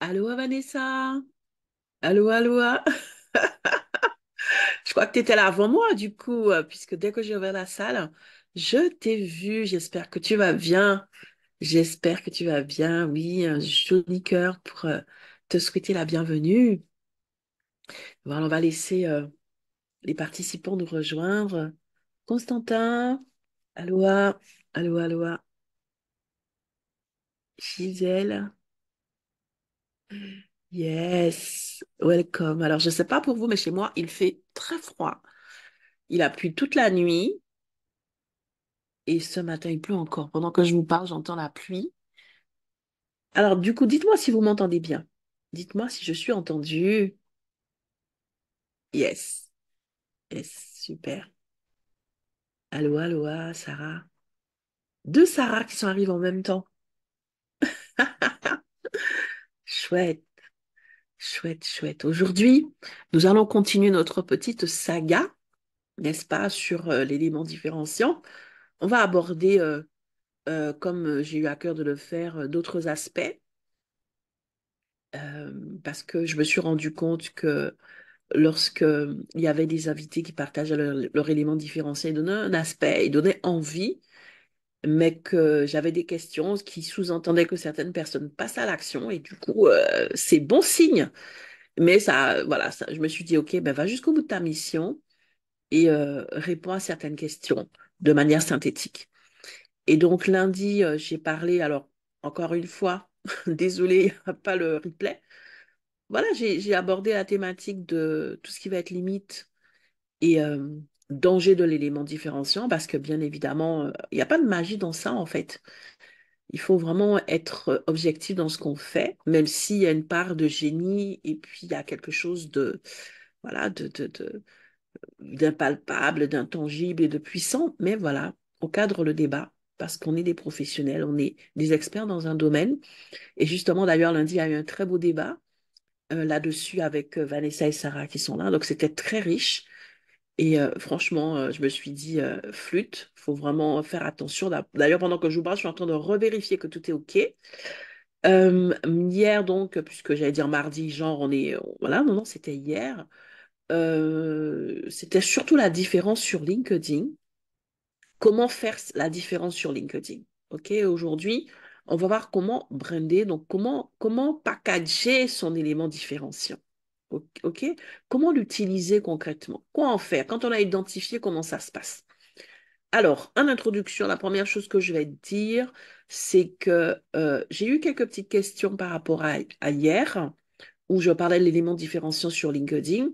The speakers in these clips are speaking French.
Allô, Vanessa? Allô, allô? Je crois que tu étais là avant moi, du coup, puisque dès que j'ai ouvert la salle, je t'ai vu. J'espère que tu vas bien. J'espère que tu vas bien. Oui, un joli cœur pour te souhaiter la bienvenue. Voilà, on va laisser les participants nous rejoindre. Constantin, Aloha, Aloha, Aloha, Gisèle, yes, welcome. Alors, je ne sais pas pour vous, mais chez moi, il fait très froid. Il a plu toute la nuit. Et ce matin, il pleut encore. Pendant que je vous parle, j'entends la pluie. Alors, du coup, dites-moi si vous m'entendez bien. Dites-moi si je suis entendue. Yes. Yes, super. Allô, allô, Sarah. Deux Sarah qui sont arrivées en même temps. Chouette, chouette, chouette. Aujourd'hui, nous allons continuer notre petite saga, n'est-ce pas, sur l'élément différenciant. On va aborder, comme j'ai eu à cœur de le faire, d'autres aspects, parce que je me suis rendu compte que lorsque il y avait des invités qui partageaient leur élément différencié, ils donnaient un aspect, ils donnaient envie, mais que j'avais des questions qui sous-entendaient que certaines personnes passent à l'action et du coup, c'est bon signe. Mais ça, voilà, ça, je me suis dit, OK, ben va jusqu'au bout de ta mission et réponds à certaines questions de manière synthétique. Et donc lundi, j'ai parlé, alors encore une fois, désolé, il n'y a pas le replay. Voilà, j'ai abordé la thématique de tout ce qui va être limite et danger de l'élément différenciant, parce que bien évidemment, il n'y a pas de magie dans ça en fait. Il faut vraiment être objectif dans ce qu'on fait, même s'il y a une part de génie et puis il y a quelque chose de, voilà, d'impalpable, d'intangible et de puissant. Mais voilà, on cadre le débat parce qu'on est des professionnels, on est des experts dans un domaine. Et justement, d'ailleurs, lundi, il y a eu un très beau débat là-dessus avec Vanessa et Sarah qui sont là. Donc, c'était très riche. Et franchement, je me suis dit, flûte, faut vraiment faire attention. D'ailleurs, pendant que je vous parle, je suis en train de revérifier que tout est OK. Hier, donc, puisque j'allais dire mardi, genre, voilà, non, non, c'était hier. C'était surtout la différence sur LinkedIn. Comment faire la différence sur LinkedIn? OK, aujourd'hui, on va voir comment brander, donc comment packager son élément différenciant. OK? Comment l'utiliser concrètement? Quoi en faire? Quand on a identifié comment ça se passe. Alors, en introduction, la première chose que je vais dire, c'est que j'ai eu quelques petites questions par rapport à hier, où je parlais de l'élément différenciant sur LinkedIn.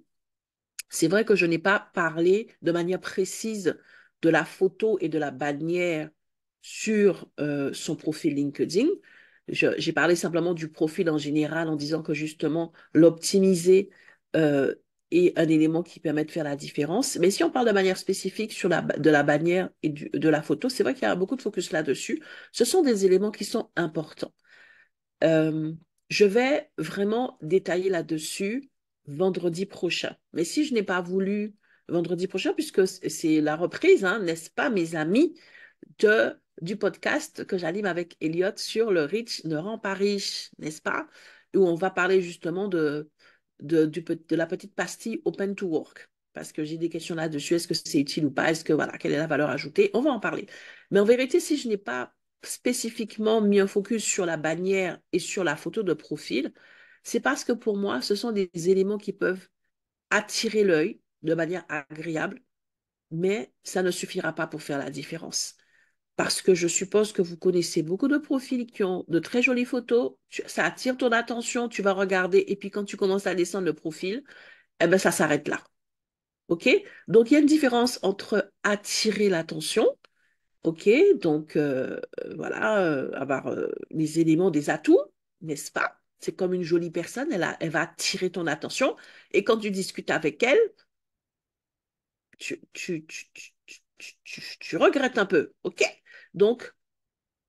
C'est vrai que je n'ai pas parlé de manière précise de la photo et de la bannière sur son profil LinkedIn. J'ai parlé simplement du profil en général en disant que justement l'optimiser euh, est un élément qui permet de faire la différence. Mais si on parle de manière spécifique sur de la bannière et de la photo, c'est vrai qu'il y a beaucoup de focus là-dessus. Ce sont des éléments qui sont importants. Euh, je vais vraiment détailler là-dessus vendredi prochain. Mais si je n'ai pas voulu vendredi prochain, puisque c'est la reprise, hein, n'est-ce pas, mes amis, du podcast que j'anime avec Elliot sur le riche ne rend pas riche, n'est-ce pas? Où on va parler justement de la petite pastille Open to Work. Parce que j'ai des questions là-dessus. Est-ce que c'est utile ou pas? Est-ce que, voilà, quelle est la valeur ajoutée? On va en parler. Mais en vérité, si je n'ai pas spécifiquement mis un focus sur la bannière et sur la photo de profil, c'est parce que pour moi, ce sont des éléments qui peuvent attirer l'œil de manière agréable, mais ça ne suffira pas pour faire la différence. Parce que je suppose que vous connaissez beaucoup de profils qui ont de très jolies photos, ça attire ton attention, tu vas regarder, et puis quand tu commences à descendre le profil, eh ben ça s'arrête là. OK? Donc il y a une différence entre attirer l'attention, OK? Donc voilà, avoir les éléments, des atouts, n'est-ce pas? C'est comme une jolie personne, elle va attirer ton attention, et quand tu discutes avec elle, tu regrettes un peu, OK? Donc,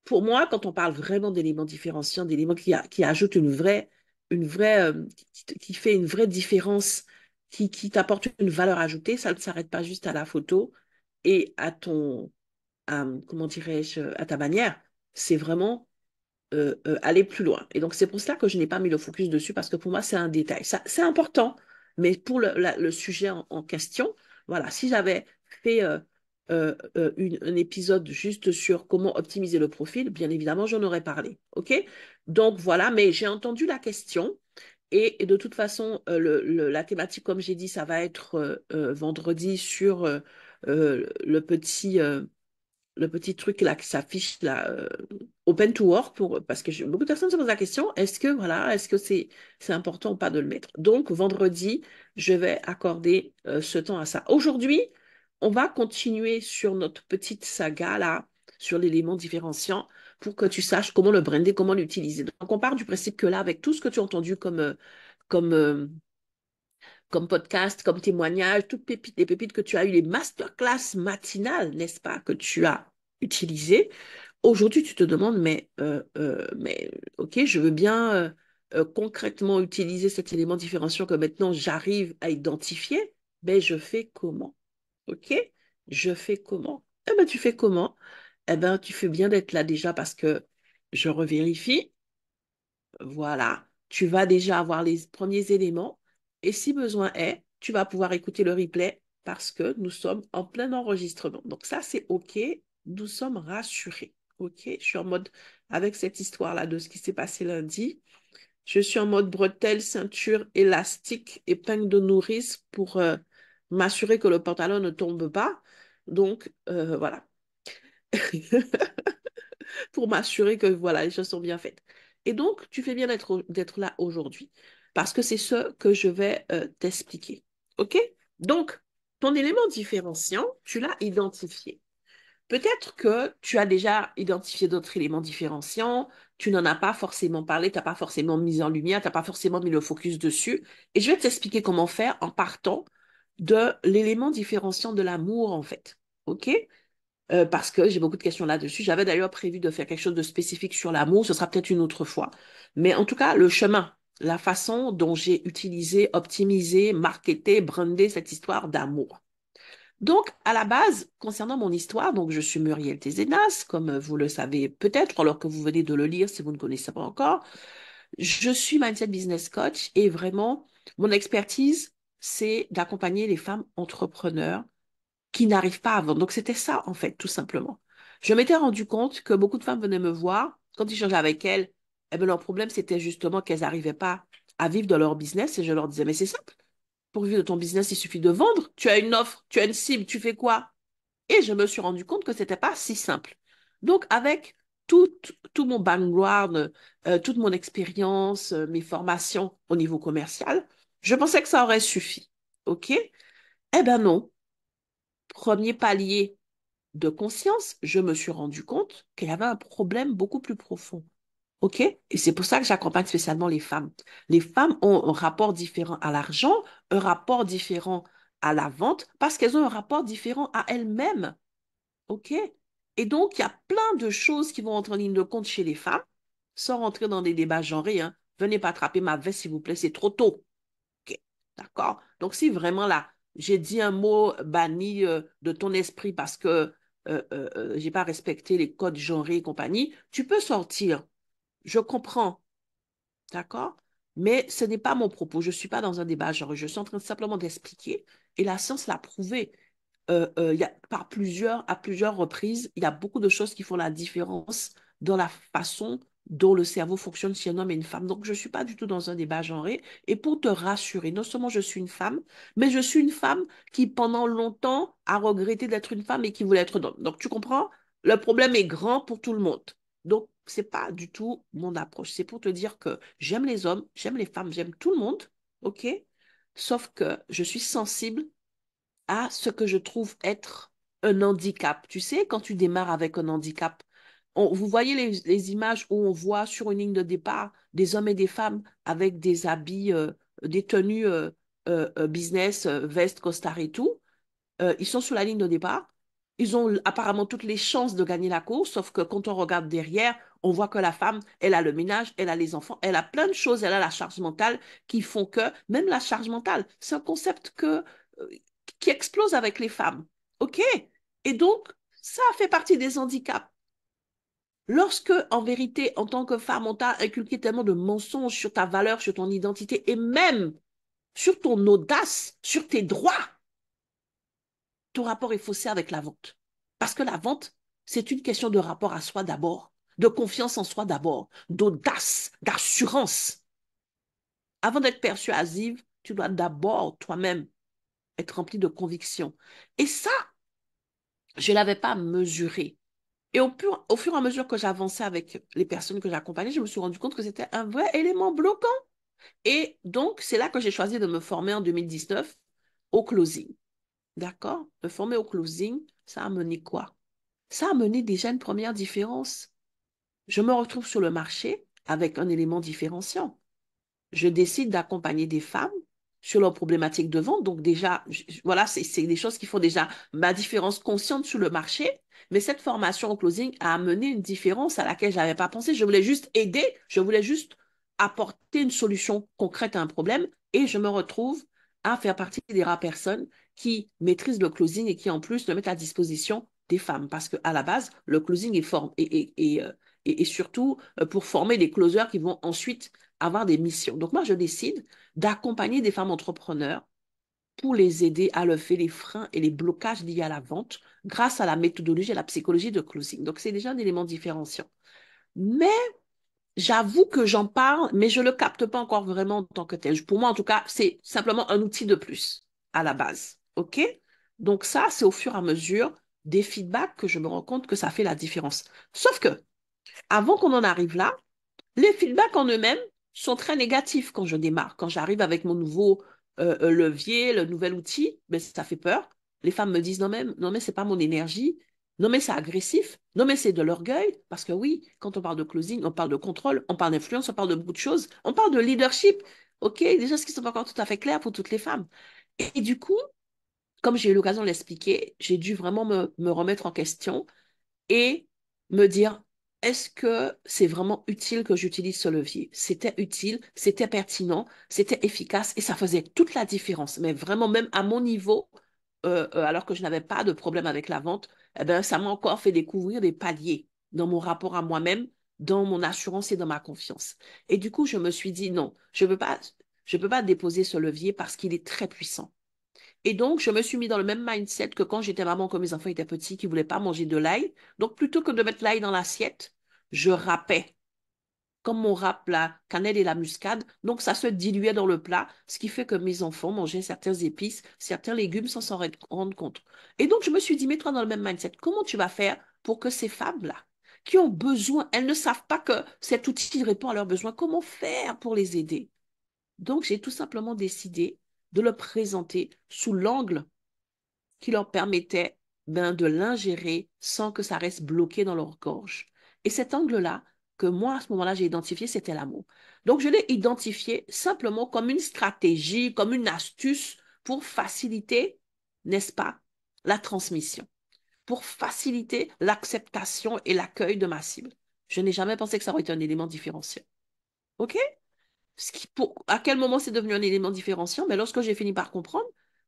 pour moi, quand on parle vraiment d'éléments différenciants, d'éléments qui ajoutent qui fait une vraie différence, qui t'apporte une valeur ajoutée, ça ne s'arrête pas juste à la photo et comment dirais-je, à ta manière. C'est vraiment aller plus loin. Et donc, c'est pour cela que je n'ai pas mis le focus dessus, parce que pour moi, c'est un détail. Ça, c'est important, mais pour le sujet en question, voilà, si j'avais fait un épisode juste sur comment optimiser le profil, bien évidemment, j'en aurais parlé. OK? Donc, voilà, mais j'ai entendu la question. Et de toute façon, la thématique, comme j'ai dit, ça va être vendredi sur le petit truc là qui s'affiche là, open to work, parce que beaucoup de personnes se posent la question, est-ce que c'est important ou pas de le mettre? Donc, vendredi, je vais accorder ce temps à ça. Aujourd'hui, on va continuer sur notre petite saga là, sur l'élément différenciant, pour que tu saches comment le brander, comment l'utiliser. Donc, on part du principe que là, avec tout ce que tu as entendu comme, euh, comme podcast, comme témoignage, toutes les pépites que tu as eues, les masterclass matinales, n'est-ce pas, que tu as utilisées. Aujourd'hui, tu te demandes, mais ok, je veux bien concrètement utiliser cet élément différenciant que maintenant j'arrive à identifier, mais je fais comment? Ok? Je fais comment? Eh bien, tu fais comment? Eh bien, tu fais bien d'être là déjà, parce que je revérifie. Voilà, tu vas déjà avoir les premiers éléments, et si besoin est, tu vas pouvoir écouter le replay, parce que nous sommes en plein enregistrement. Donc ça, c'est OK, nous sommes rassurés. OK, je suis en mode, avec cette histoire-là de ce qui s'est passé lundi, je suis en mode bretelle, ceinture, élastique, épingle de nourrice pour m'assurer que le pantalon ne tombe pas. Donc, voilà. Pour m'assurer que voilà, les choses sont bien faites. Et donc, tu fais bien d'être là aujourd'hui, parce que c'est ce que je vais t'expliquer. OK? Donc, ton élément différenciant, tu l'as identifié. Peut-être que tu as déjà identifié d'autres éléments différenciants, tu n'en as pas forcément parlé, tu n'as pas forcément mis en lumière, tu n'as pas forcément mis le focus dessus. Et je vais t'expliquer comment faire en partant de l'élément différenciant de l'amour, en fait. OK? Parce que j'ai beaucoup de questions là-dessus. J'avais d'ailleurs prévu de faire quelque chose de spécifique sur l'amour, ce sera peut-être une autre fois. Mais en tout cas, le chemin, la façon dont j'ai utilisé, optimisé, marketé, brandé cette histoire d'amour. Donc, à la base, concernant mon histoire, donc je suis Muriel Tézénas, comme vous le savez peut-être, alors que vous venez de le lire si vous ne connaissez pas encore. Je suis Mindset Business Coach, et vraiment, mon expertise, c'est d'accompagner les femmes entrepreneurs qui n'arrivent pas à vendre. Donc, c'était ça, en fait, tout simplement. Je m'étais rendu compte que beaucoup de femmes venaient me voir. Quand ils changeaient avec elles, eh bien, leur problème, c'était justement qu'elles n'arrivaient pas à vivre de leur business. Et je leur disais, mais c'est simple. Pour vivre de ton business, il suffit de vendre. Tu as une offre, tu as une cible, tu fais quoi? Et je me suis rendu compte que c'était pas si simple. Donc, avec tout mon background, toute mon expérience, mes formations au niveau commercial, je pensais que ça aurait suffi. OK? Eh ben non. Premier palier de conscience, je me suis rendu compte qu'il y avait un problème beaucoup plus profond. OK? Et c'est pour ça que j'accompagne spécialement les femmes. Les femmes ont un rapport différent à l'argent, un rapport différent à la vente, parce qu'elles ont un rapport différent à elles-mêmes. OK? Et donc, il y a plein de choses qui vont entrer en ligne de compte chez les femmes, sans rentrer dans des débats genrés, hein. Venez pas attraper ma veste, s'il vous plaît, c'est trop tôt. OK, d'accord? Donc, si vraiment là, j'ai dit un mot banni de ton esprit parce que j'ai pas respecté les codes genrés et compagnie, tu peux sortir. Je comprends, d'accord? Mais ce n'est pas mon propos. Je ne suis pas dans un débat genré. Je suis en train simplement d'expliquer, et la science l'a prouvé. À plusieurs reprises, il y a beaucoup de choses qui font la différence dans la façon dont le cerveau fonctionne chez un homme et une femme. Donc, je ne suis pas du tout dans un débat genré. Et pour te rassurer, non seulement je suis une femme, mais je suis une femme qui, pendant longtemps, a regretté d'être une femme et qui voulait être un homme. Donc, tu comprends? Le problème est grand pour tout le monde. Donc, ce n'est pas du tout mon approche. C'est pour te dire que j'aime les hommes, j'aime les femmes, j'aime tout le monde, OK? Sauf que je suis sensible à ce que je trouve être un handicap. Tu sais, quand tu démarres avec un handicap, vous voyez les images où on voit sur une ligne de départ des hommes et des femmes avec des habits, des tenues business, veste, costard et tout. Ils sont sur la ligne de départ. Ils ont apparemment toutes les chances de gagner la course, sauf que quand on regarde derrière, on voit que la femme, elle a le ménage, elle a les enfants, elle a plein de choses, elle a la charge mentale qui font que, même la charge mentale, c'est un concept euh, qui explose avec les femmes. OK? Et donc, ça fait partie des handicaps. Lorsque, en vérité, en tant que femme, on t'a inculqué tellement de mensonges sur ta valeur, sur ton identité et même sur ton audace, sur tes droits, ton rapport est faussé avec la vente. Parce que la vente, c'est une question de rapport à soi d'abord, de confiance en soi d'abord, d'audace, d'assurance. Avant d'être persuasive, tu dois d'abord toi-même être rempli de conviction. Et ça, je ne l'avais pas mesuré. Et au fur et à mesure que j'avançais avec les personnes que j'accompagnais, je me suis rendu compte que c'était un vrai élément bloquant. Et donc, c'est là que j'ai choisi de me former en 2019 au closing. D'accord? Me former au closing, ça a mené quoi? Ça a mené déjà une première différence. Je me retrouve sur le marché avec un élément différenciant. Je décide d'accompagner des femmes sur leurs problématiques de vente. Donc déjà, voilà, c'est des choses qui font déjà ma différence consciente sur le marché. Mais cette formation au closing a amené une différence à laquelle je n'avais pas pensé. Je voulais juste aider, je voulais juste apporter une solution concrète à un problème et je me retrouve à faire partie des rares personnes qui maîtrisent le closing et qui en plus le mettent à disposition des femmes. Parce qu'à la base, le closing est, et surtout pour former des closers qui vont ensuite avoir des missions. Donc moi, je décide d'accompagner des femmes entrepreneurs pour les aider à lever les freins et les blocages liés à la vente grâce à la méthodologie et la psychologie de closing. Donc c'est déjà un élément différenciant. Mais j'avoue que j'en parle, mais je ne le capte pas encore vraiment en tant que tel. Pour moi, en tout cas, c'est simplement un outil de plus à la base. OK? Donc ça, c'est au fur et à mesure des feedbacks que je me rends compte que ça fait la différence. Sauf que, avant qu'on en arrive là, les feedbacks en eux-mêmes sont très négatifs quand je démarre. Quand j'arrive avec mon nouveau levier, le nouvel outil, ben, ça fait peur. Les femmes me disent non mais c'est pas mon énergie. Non mais c'est agressif. Non mais c'est de l'orgueil. Parce que oui, quand on parle de closing, on parle de contrôle, on parle d'influence, on parle de beaucoup de choses. On parle de leadership. OK, des choses qui sont pas encore tout à fait claires pour toutes les femmes. Et du coup, comme j'ai eu l'occasion de l'expliquer, j'ai dû vraiment me remettre en question et me dire, est-ce que c'est vraiment utile que j'utilise ce levier? C'était utile, c'était pertinent, c'était efficace et ça faisait toute la différence. Mais vraiment, même à mon niveau, alors que je n'avais pas de problème avec la vente, eh ben, ça m'a encore fait découvrir des paliers dans mon rapport à moi-même, dans mon assurance et dans ma confiance. Et du coup, je me suis dit, non, je peux pas déposer ce levier parce qu'il est très puissant. Et donc, je me suis mis dans le même mindset que quand j'étais maman, quand mes enfants étaient petits, qui ne voulaient pas manger de l'ail. Donc, plutôt que de mettre l'ail dans l'assiette, je râpais, comme on râpe la cannelle et la muscade. Donc, ça se diluait dans le plat, ce qui fait que mes enfants mangeaient certaines épices, certains légumes sans s'en rendre compte. Et donc, je me suis dit, mets-toi dans le même mindset. Comment tu vas faire pour que ces femmes-là, qui ont besoin, elles ne savent pas que cet outil répond à leurs besoins, comment faire pour les aider? Donc, j'ai tout simplement décidé de le présenter sous l'angle qui leur permettait de l'ingérer sans que ça reste bloqué dans leur gorge. Et cet angle-là, que moi, à ce moment-là, j'ai identifié, c'était l'amour. Donc, je l'ai identifié simplement comme une stratégie, comme une astuce pour faciliter, n'est-ce pas, la transmission, pour faciliter l'acceptation et l'accueil de ma cible. Je n'ai jamais pensé que ça aurait été un élément différenciant. OK? À quel moment c'est devenu un élément différenciant? Mais lorsque j'ai fini par comprendre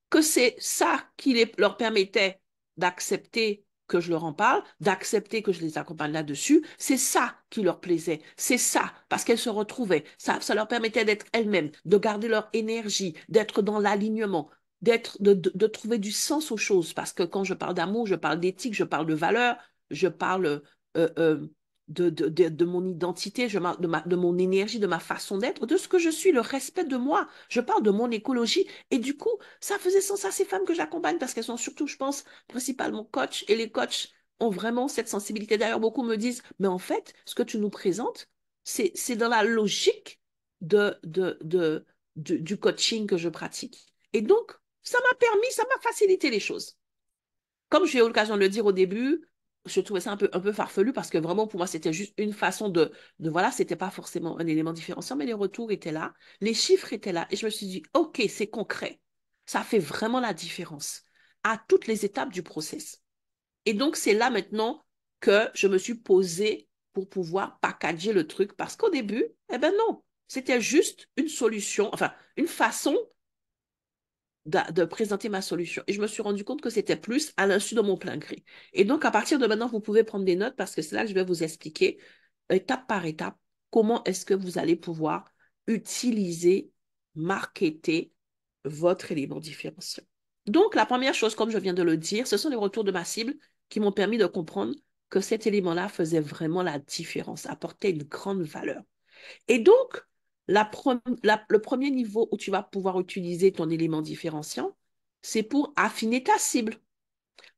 que c'est ça qui leur permettait d'accepter que je leur en parle, d'accepter que je les accompagne là-dessus, c'est ça qui leur plaisait, c'est ça, parce qu'elles se retrouvaient, ça leur permettait d'être elles-mêmes, de garder leur énergie, d'être dans l'alignement, de trouver du sens aux choses, parce que quand je parle d'amour, je parle d'éthique, je parle de valeur, je parle euh, de mon identité, de mon énergie, de ma façon d'être, de ce que je suis, le respect de moi. Je parle de mon écologie. Et du coup, ça faisait sens à ces femmes que j'accompagne parce qu'elles sont surtout, je pense, principalement coach. Et les coachs ont vraiment cette sensibilité. D'ailleurs, beaucoup me disent, mais en fait, ce que tu nous présentes, c'est dans la logique du coaching que je pratique. Et donc, ça m'a facilité les choses. Comme j'ai eu l'occasion de le dire au début, je trouvais ça un peu farfelu parce que vraiment, pour moi, c'était juste une façon voilà, c'était pas forcément un élément différenciant, mais les retours étaient là, les chiffres étaient là, et je me suis dit, OK, c'est concret. Ça fait vraiment la différence à toutes les étapes du process. Et donc, c'est là maintenant que je me suis posée pour pouvoir packager le truc parce qu'au début, eh ben non, c'était juste une solution, enfin, une façon de présenter ma solution. Et je me suis rendu compte que c'était plus à l'insu de mon plein gré. Et donc, à partir de maintenant, vous pouvez prendre des notes parce que c'est là que je vais vous expliquer, étape par étape, comment est-ce que vous allez pouvoir utiliser, marketer votre élément différenciant. Donc, la première chose, comme je viens de le dire, ce sont les retours de ma cible qui m'ont permis de comprendre que cet élément-là faisait vraiment la différence, apportait une grande valeur. Et donc, le premier niveau où tu vas pouvoir utiliser ton élément différenciant, c'est pour affiner ta cible,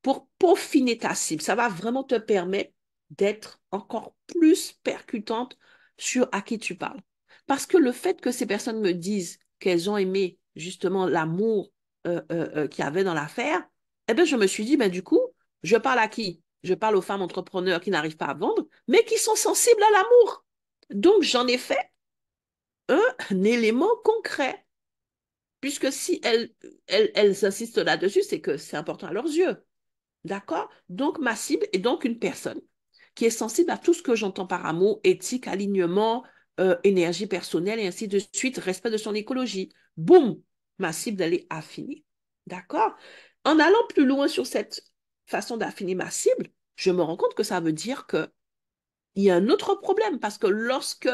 pour peaufiner ta cible. Ça va vraiment te permettre d'être encore plus percutante sur à qui tu parles. Parce que le fait que ces personnes me disent qu'elles ont aimé justement l'amour qu'il y avait dans l'affaire, eh bien, je me suis dit, ben, du coup, je parle à qui? Je parle aux femmes entrepreneurs qui n'arrivent pas à vendre, mais qui sont sensibles à l'amour. Donc, j'en ai fait un élément concret. Puisque si elles insistent là-dessus, c'est que c'est important à leurs yeux. D'accord? Donc, ma cible est donc une personne qui est sensible à tout ce que j'entends par amour, éthique, alignement, énergie personnelle et ainsi de suite, respect de son écologie. Boum! Ma cible, elle est affinée. D'accord? En allant plus loin sur cette façon d'affiner ma cible, je me rends compte que ça veut dire que il y a un autre problème parce que lorsque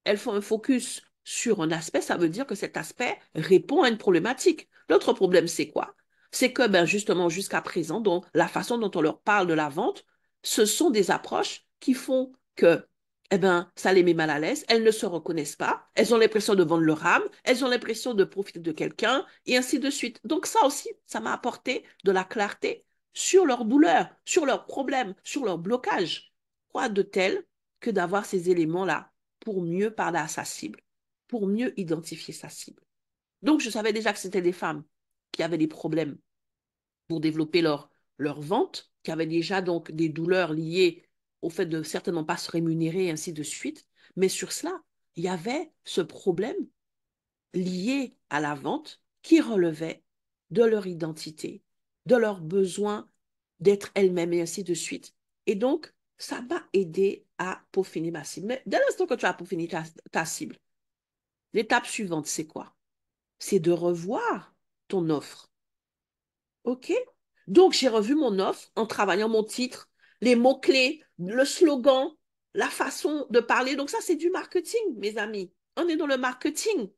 elles font un focus sur un aspect, ça veut dire que cet aspect répond à une problématique. L'autre problème, c'est quoi? C'est que, ben, justement, jusqu'à présent, donc, la façon dont on leur parle de la vente, ce sont des approches qui font que, eh ben, ça les met mal à l'aise, elles ne se reconnaissent pas, elles ont l'impression de vendre leur âme, elles ont l'impression de profiter de quelqu'un, et ainsi de suite. Donc, ça aussi, ça m'a apporté de la clarté sur leurs douleurs, sur leurs problèmes, sur leurs blocages. Quoi de tel que d'avoir ces éléments-là pour mieux parler à sa cible, pour mieux identifier sa cible. Donc, je savais déjà que c'était des femmes qui avaient des problèmes pour développer leur vente, qui avaient déjà donc des douleurs liées au fait de certainement pas se rémunérer et ainsi de suite. Mais sur cela, il y avait ce problème lié à la vente qui relevait de leur identité, de leur besoin d'être elles-mêmes et ainsi de suite. Et donc, ça m'a aidé à peaufiner ma cible. Mais dès l'instant que tu as peaufiné ta cible, l'étape suivante, c'est quoi? C'est de revoir ton offre. OK? Donc, j'ai revu mon offre en travaillant mon titre, les mots-clés, le slogan, la façon de parler. Donc, ça, c'est du marketing, mes amis. On est dans le marketing.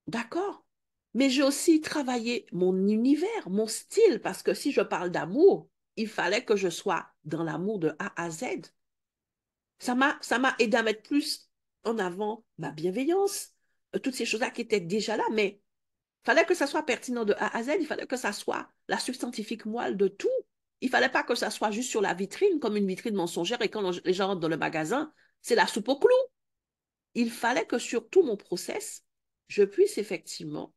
D'accord? Mais j'ai aussi travaillé mon univers, mon style, parce que si je parle d'amour, il fallait que je sois dans l'amour de A à Z. Ça m'a aidé à mettre plus en avant ma bienveillance, toutes ces choses-là qui étaient déjà là, mais il fallait que ça soit pertinent de A à Z, il fallait que ça soit la substantifique moelle de tout. Il fallait pas que ça soit juste sur la vitrine, comme une vitrine mensongère, et quand les gens rentrent dans le magasin, c'est la soupe au clou. Il fallait que sur tout mon process, je puisse effectivement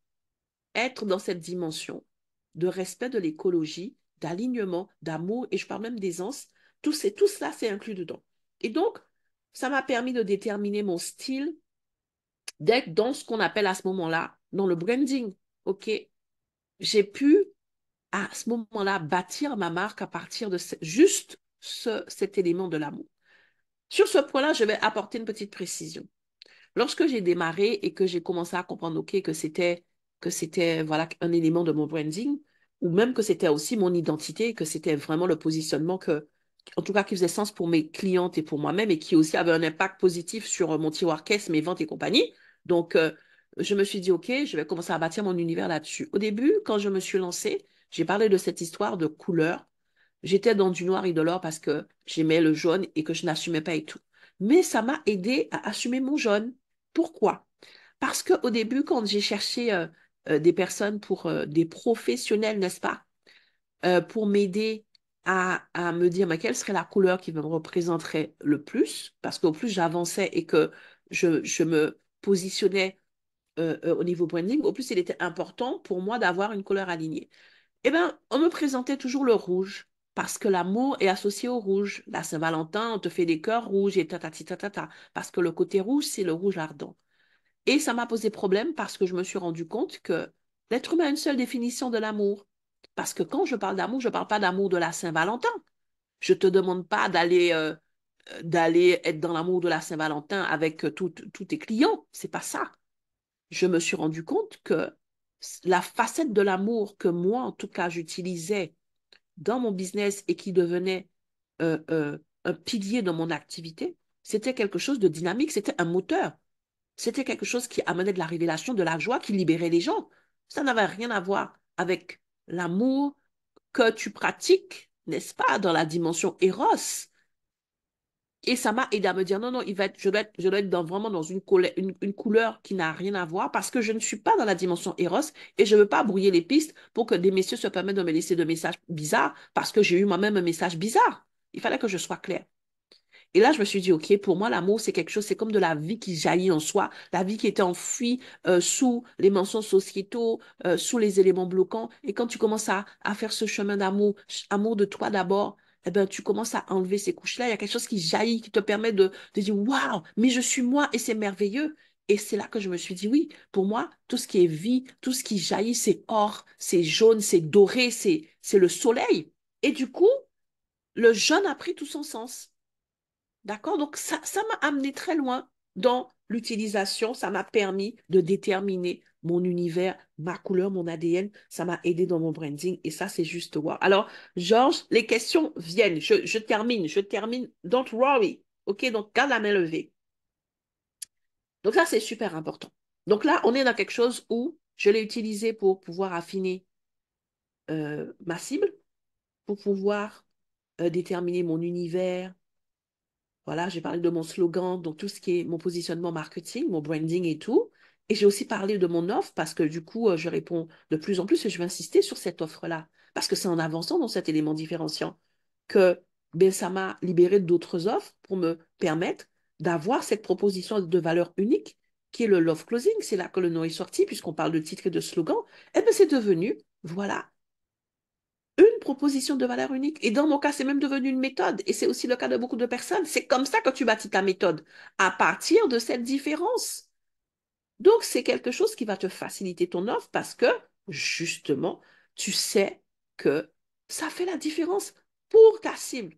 être dans cette dimension de respect de l'écologie, d'alignement, d'amour, et je parle même d'aisance, tout cela, c'est inclus dedans. Et donc, ça m'a permis de déterminer mon style d'être dans ce qu'on appelle à ce moment-là, dans le branding. OK? J'ai pu, à ce moment-là, bâtir ma marque à partir de cet élément de l'amour. Sur ce point-là, je vais apporter une petite précision. Lorsque j'ai démarré et que j'ai commencé à comprendre, OK, que c'était voilà, un élément de mon branding, ou même que c'était aussi mon identité, que c'était vraiment le positionnement en tout cas, qui faisait sens pour mes clientes et pour moi-même, et qui aussi avait un impact positif sur mon tiroir caisse, mes ventes et compagnie. Donc, je me suis dit, OK, je vais commencer à bâtir mon univers là-dessus. Au début, quand je me suis lancée, j'ai parlé de cette histoire de couleur. J'étais dans du noir et de l'or parce que j'aimais le jaune et que je n'assumais pas et tout. Mais ça m'a aidé à assumer mon jaune. Pourquoi? Parce qu'au début, quand j'ai cherché des personnes pour des professionnels, n'est-ce pas, pour m'aider à me dire mais quelle serait la couleur qui me représenterait le plus, parce qu'au plus j'avançais et que je me positionnais au niveau branding, au plus il était important pour moi d'avoir une couleur alignée. Eh bien, on me présentait toujours le rouge, parce que l'amour est associé au rouge. La Saint-Valentin, on te fait des cœurs rouges et tatati tatata, parce que le côté rouge, c'est le rouge ardent. Et ça m'a posé problème parce que je me suis rendu compte que l'être humain a une seule définition de l'amour. Parce que quand je parle d'amour, je ne parle pas d'amour de la Saint-Valentin. Je ne te demande pas d'aller être dans l'amour de la Saint-Valentin avec tous tes clients. C'est pas ça. Je me suis rendu compte que la facette de l'amour que moi, en tout cas, j'utilisais dans mon business et qui devenait un pilier dans mon activité, c'était quelque chose de dynamique, c'était un moteur. C'était quelque chose qui amenait de la révélation, de la joie, qui libérait les gens. Ça n'avait rien à voir avec l'amour que tu pratiques, n'est-ce pas, dans la dimension Eros. Et ça m'a aidé à me dire, non, non, je dois être vraiment dans une couleur qui n'a rien à voir parce que je ne suis pas dans la dimension Eros et je ne veux pas brouiller les pistes pour que des messieurs se permettent de me laisser de messages bizarres parce que j'ai eu moi-même un message bizarre. Il fallait que je sois claire. Et là, je me suis dit, OK, pour moi, l'amour, c'est quelque chose, c'est comme de la vie qui jaillit en soi, la vie qui était enfouie sous les mensonges sociétaux, sous les éléments bloquants. Et quand tu commences à faire ce chemin d'amour, amour de toi d'abord, eh ben, tu commences à enlever ces couches-là. Il y a quelque chose qui jaillit, qui te permet de dire, waouh, mais je suis moi et c'est merveilleux. Et c'est là que je me suis dit, oui, pour moi, tout ce qui est vie, tout ce qui jaillit, c'est or, c'est jaune, c'est doré, c'est le soleil. Et du coup, le jaune a pris tout son sens. D'accord? Donc, ça m'a amené très loin dans l'utilisation. Ça m'a permis de déterminer mon univers, ma couleur, mon ADN. Ça m'a aidé dans mon branding et ça, c'est juste wow. Alors, Georges, les questions viennent. Je termine. Don't worry. OK? Donc, garde la main levée. Donc, ça, c'est super important. Donc là, on est dans quelque chose où je l'ai utilisé pour pouvoir affiner ma cible, pour pouvoir déterminer mon univers. Voilà, j'ai parlé de mon slogan, donc tout ce qui est mon positionnement marketing, mon branding et tout. Et j'ai aussi parlé de mon offre parce que du coup, je réponds de plus en plus et je vais insister sur cette offre-là. Parce que c'est en avançant dans cet élément différenciant que ben, ça m'a libéré d'autres offres pour me permettre d'avoir cette proposition de valeur unique qui est le love closing. C'est là que le nom est sorti puisqu'on parle de titre et de slogan. Et bien, c'est devenu, voilà, une proposition de valeur unique. Et dans mon cas, c'est même devenu une méthode. Et c'est aussi le cas de beaucoup de personnes. C'est comme ça que tu bâtis ta méthode, à partir de cette différence. Donc, c'est quelque chose qui va te faciliter ton offre parce que, justement, tu sais que ça fait la différence pour ta cible.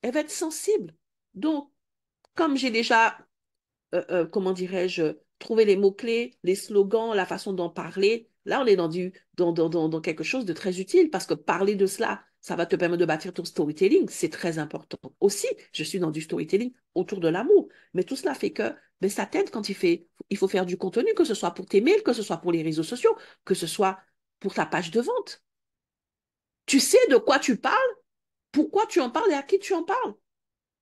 Elle va être sensible. Donc, comme j'ai déjà comment dirais-je, trouver les mots-clés, les slogans, la façon d'en parler. Là, on est dans quelque chose de très utile parce que parler de cela, ça va te permettre de bâtir ton storytelling. C'est très important. Aussi, je suis dans du storytelling autour de l'amour. Mais tout cela fait que ben, ça t'aide quand il faut faire du contenu, que ce soit pour tes mails, que ce soit pour les réseaux sociaux, que ce soit pour ta page de vente. Tu sais de quoi tu parles, pourquoi tu en parles et à qui tu en parles.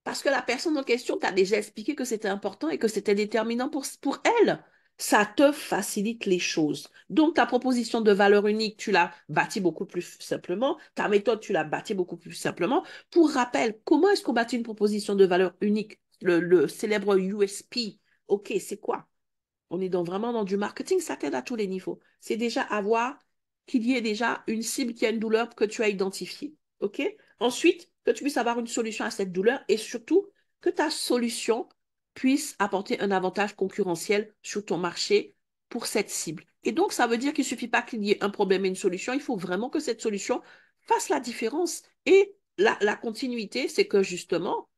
Parce que la personne en question t'a déjà expliqué que c'était important et que c'était déterminant pour elle. Ça te facilite les choses. Donc, ta proposition de valeur unique, tu l'as bâtie beaucoup plus simplement. Ta méthode, tu l'as bâtie beaucoup plus simplement. Pour rappel, comment est-ce qu'on bâtit une proposition de valeur unique? Le célèbre USP. OK, c'est quoi? On est vraiment dans du marketing, ça t'aide à tous les niveaux. C'est déjà avoir qu'il y ait déjà une cible qui a une douleur que tu as identifiée. OK? Ensuite, que tu puisses avoir une solution à cette douleur et surtout que ta solution puisse apporter un avantage concurrentiel sur ton marché pour cette cible. Et donc, ça veut dire qu'il ne suffit pas qu'il y ait un problème et une solution. Il faut vraiment que cette solution fasse la différence. Et la continuité, c'est que justement,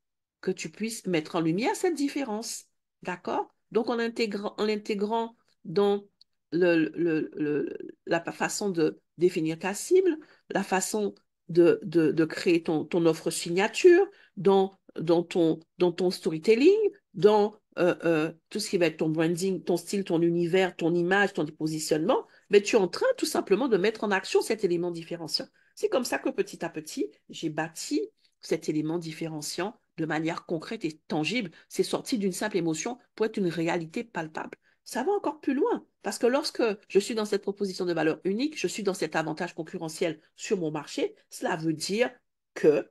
que tu puisses mettre en lumière cette différence. D'accord? Donc, en l'intégrant dans la façon de définir ta cible, la façon de créer ton offre signature, dans ton storytelling, dans tout ce qui va être ton branding, ton style, ton univers, ton image, ton positionnement, mais tu es en train tout simplement de mettre en action cet élément différenciant. C'est comme ça que petit à petit, j'ai bâti cet élément différenciant de manière concrète et tangible. C'est sorti d'une simple émotion pour être une réalité palpable. Ça va encore plus loin, parce que lorsque je suis dans cette proposition de valeur unique, je suis dans cet avantage concurrentiel sur mon marché, cela veut dire que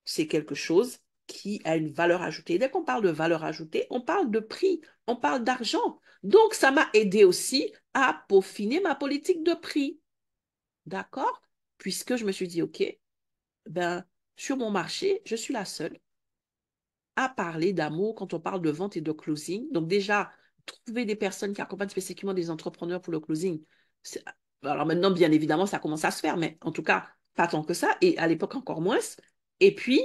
c'est quelque chose qui a une valeur ajoutée. Dès qu'on parle de valeur ajoutée, on parle de prix, on parle d'argent. Donc, ça m'a aidé aussi à peaufiner ma politique de prix. D'accord? Puisque je me suis dit, OK, ben, sur mon marché, je suis la seule à parler d'amour quand on parle de vente et de closing. Donc déjà, trouver des personnes qui accompagnent spécifiquement des entrepreneurs pour le closing. Alors maintenant, bien évidemment, ça commence à se faire, mais en tout cas, pas tant que ça, et à l'époque encore moins. Et puis,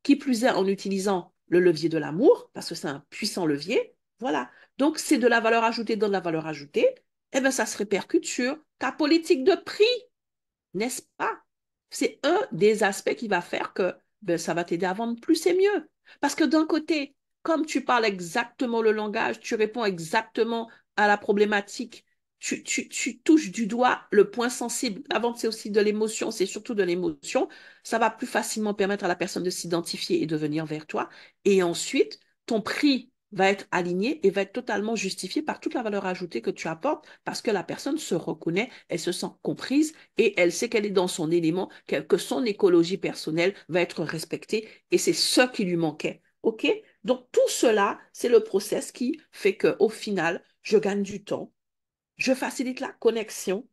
qui plus est, en utilisant le levier de l'amour, parce que c'est un puissant levier, voilà. Donc, c'est de la valeur ajoutée dans de la valeur ajoutée. eh bien, ça se répercute sur ta politique de prix, n'est-ce pas? C'est un des aspects qui va faire que ben, ça va t'aider à vendre plus et mieux. Parce que d'un côté, comme tu parles exactement le langage, tu réponds exactement à la problématique, tu touches du doigt le point sensible. La vente, c'est aussi de l'émotion, c'est surtout de l'émotion. Ça va plus facilement permettre à la personne de s'identifier et de venir vers toi. Et ensuite, ton prix va être aligné et va être totalement justifié par toute la valeur ajoutée que tu apportes parce que la personne se reconnaît, elle se sent comprise et elle sait qu'elle est dans son élément, que son écologie personnelle va être respectée et c'est ce qui lui manquait. OK? Donc tout cela, c'est le process qui fait qu'au final, je gagne du temps, je facilite la connexion,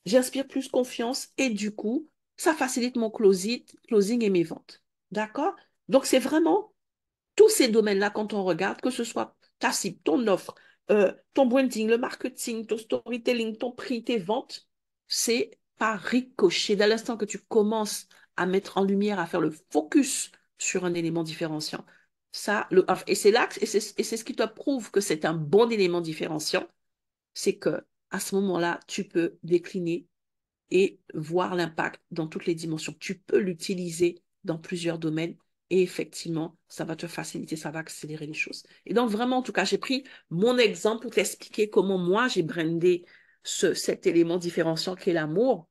j'inspire plus confiance et du coup, ça facilite mon closing et mes ventes. D'accord? Donc c'est vraiment tous ces domaines-là, quand on regarde, que ce soit ta cible, ton offre, ton branding, le marketing, ton storytelling, ton prix, tes ventes, c'est par ricochet. Dès l'instant que tu commences à mettre en lumière, à faire le focus sur un élément différenciant, et c'est là, et c'est ce qui te prouve que c'est un bon élément différenciant, c'est que à ce moment-là, tu peux décliner et voir l'impact dans toutes les dimensions. Tu peux l'utiliser dans plusieurs domaines et effectivement, ça va te faciliter, ça va accélérer les choses. Et donc, vraiment, en tout cas, j'ai pris mon exemple pour t'expliquer comment moi, j'ai brandé cet élément différenciant qui est l'amour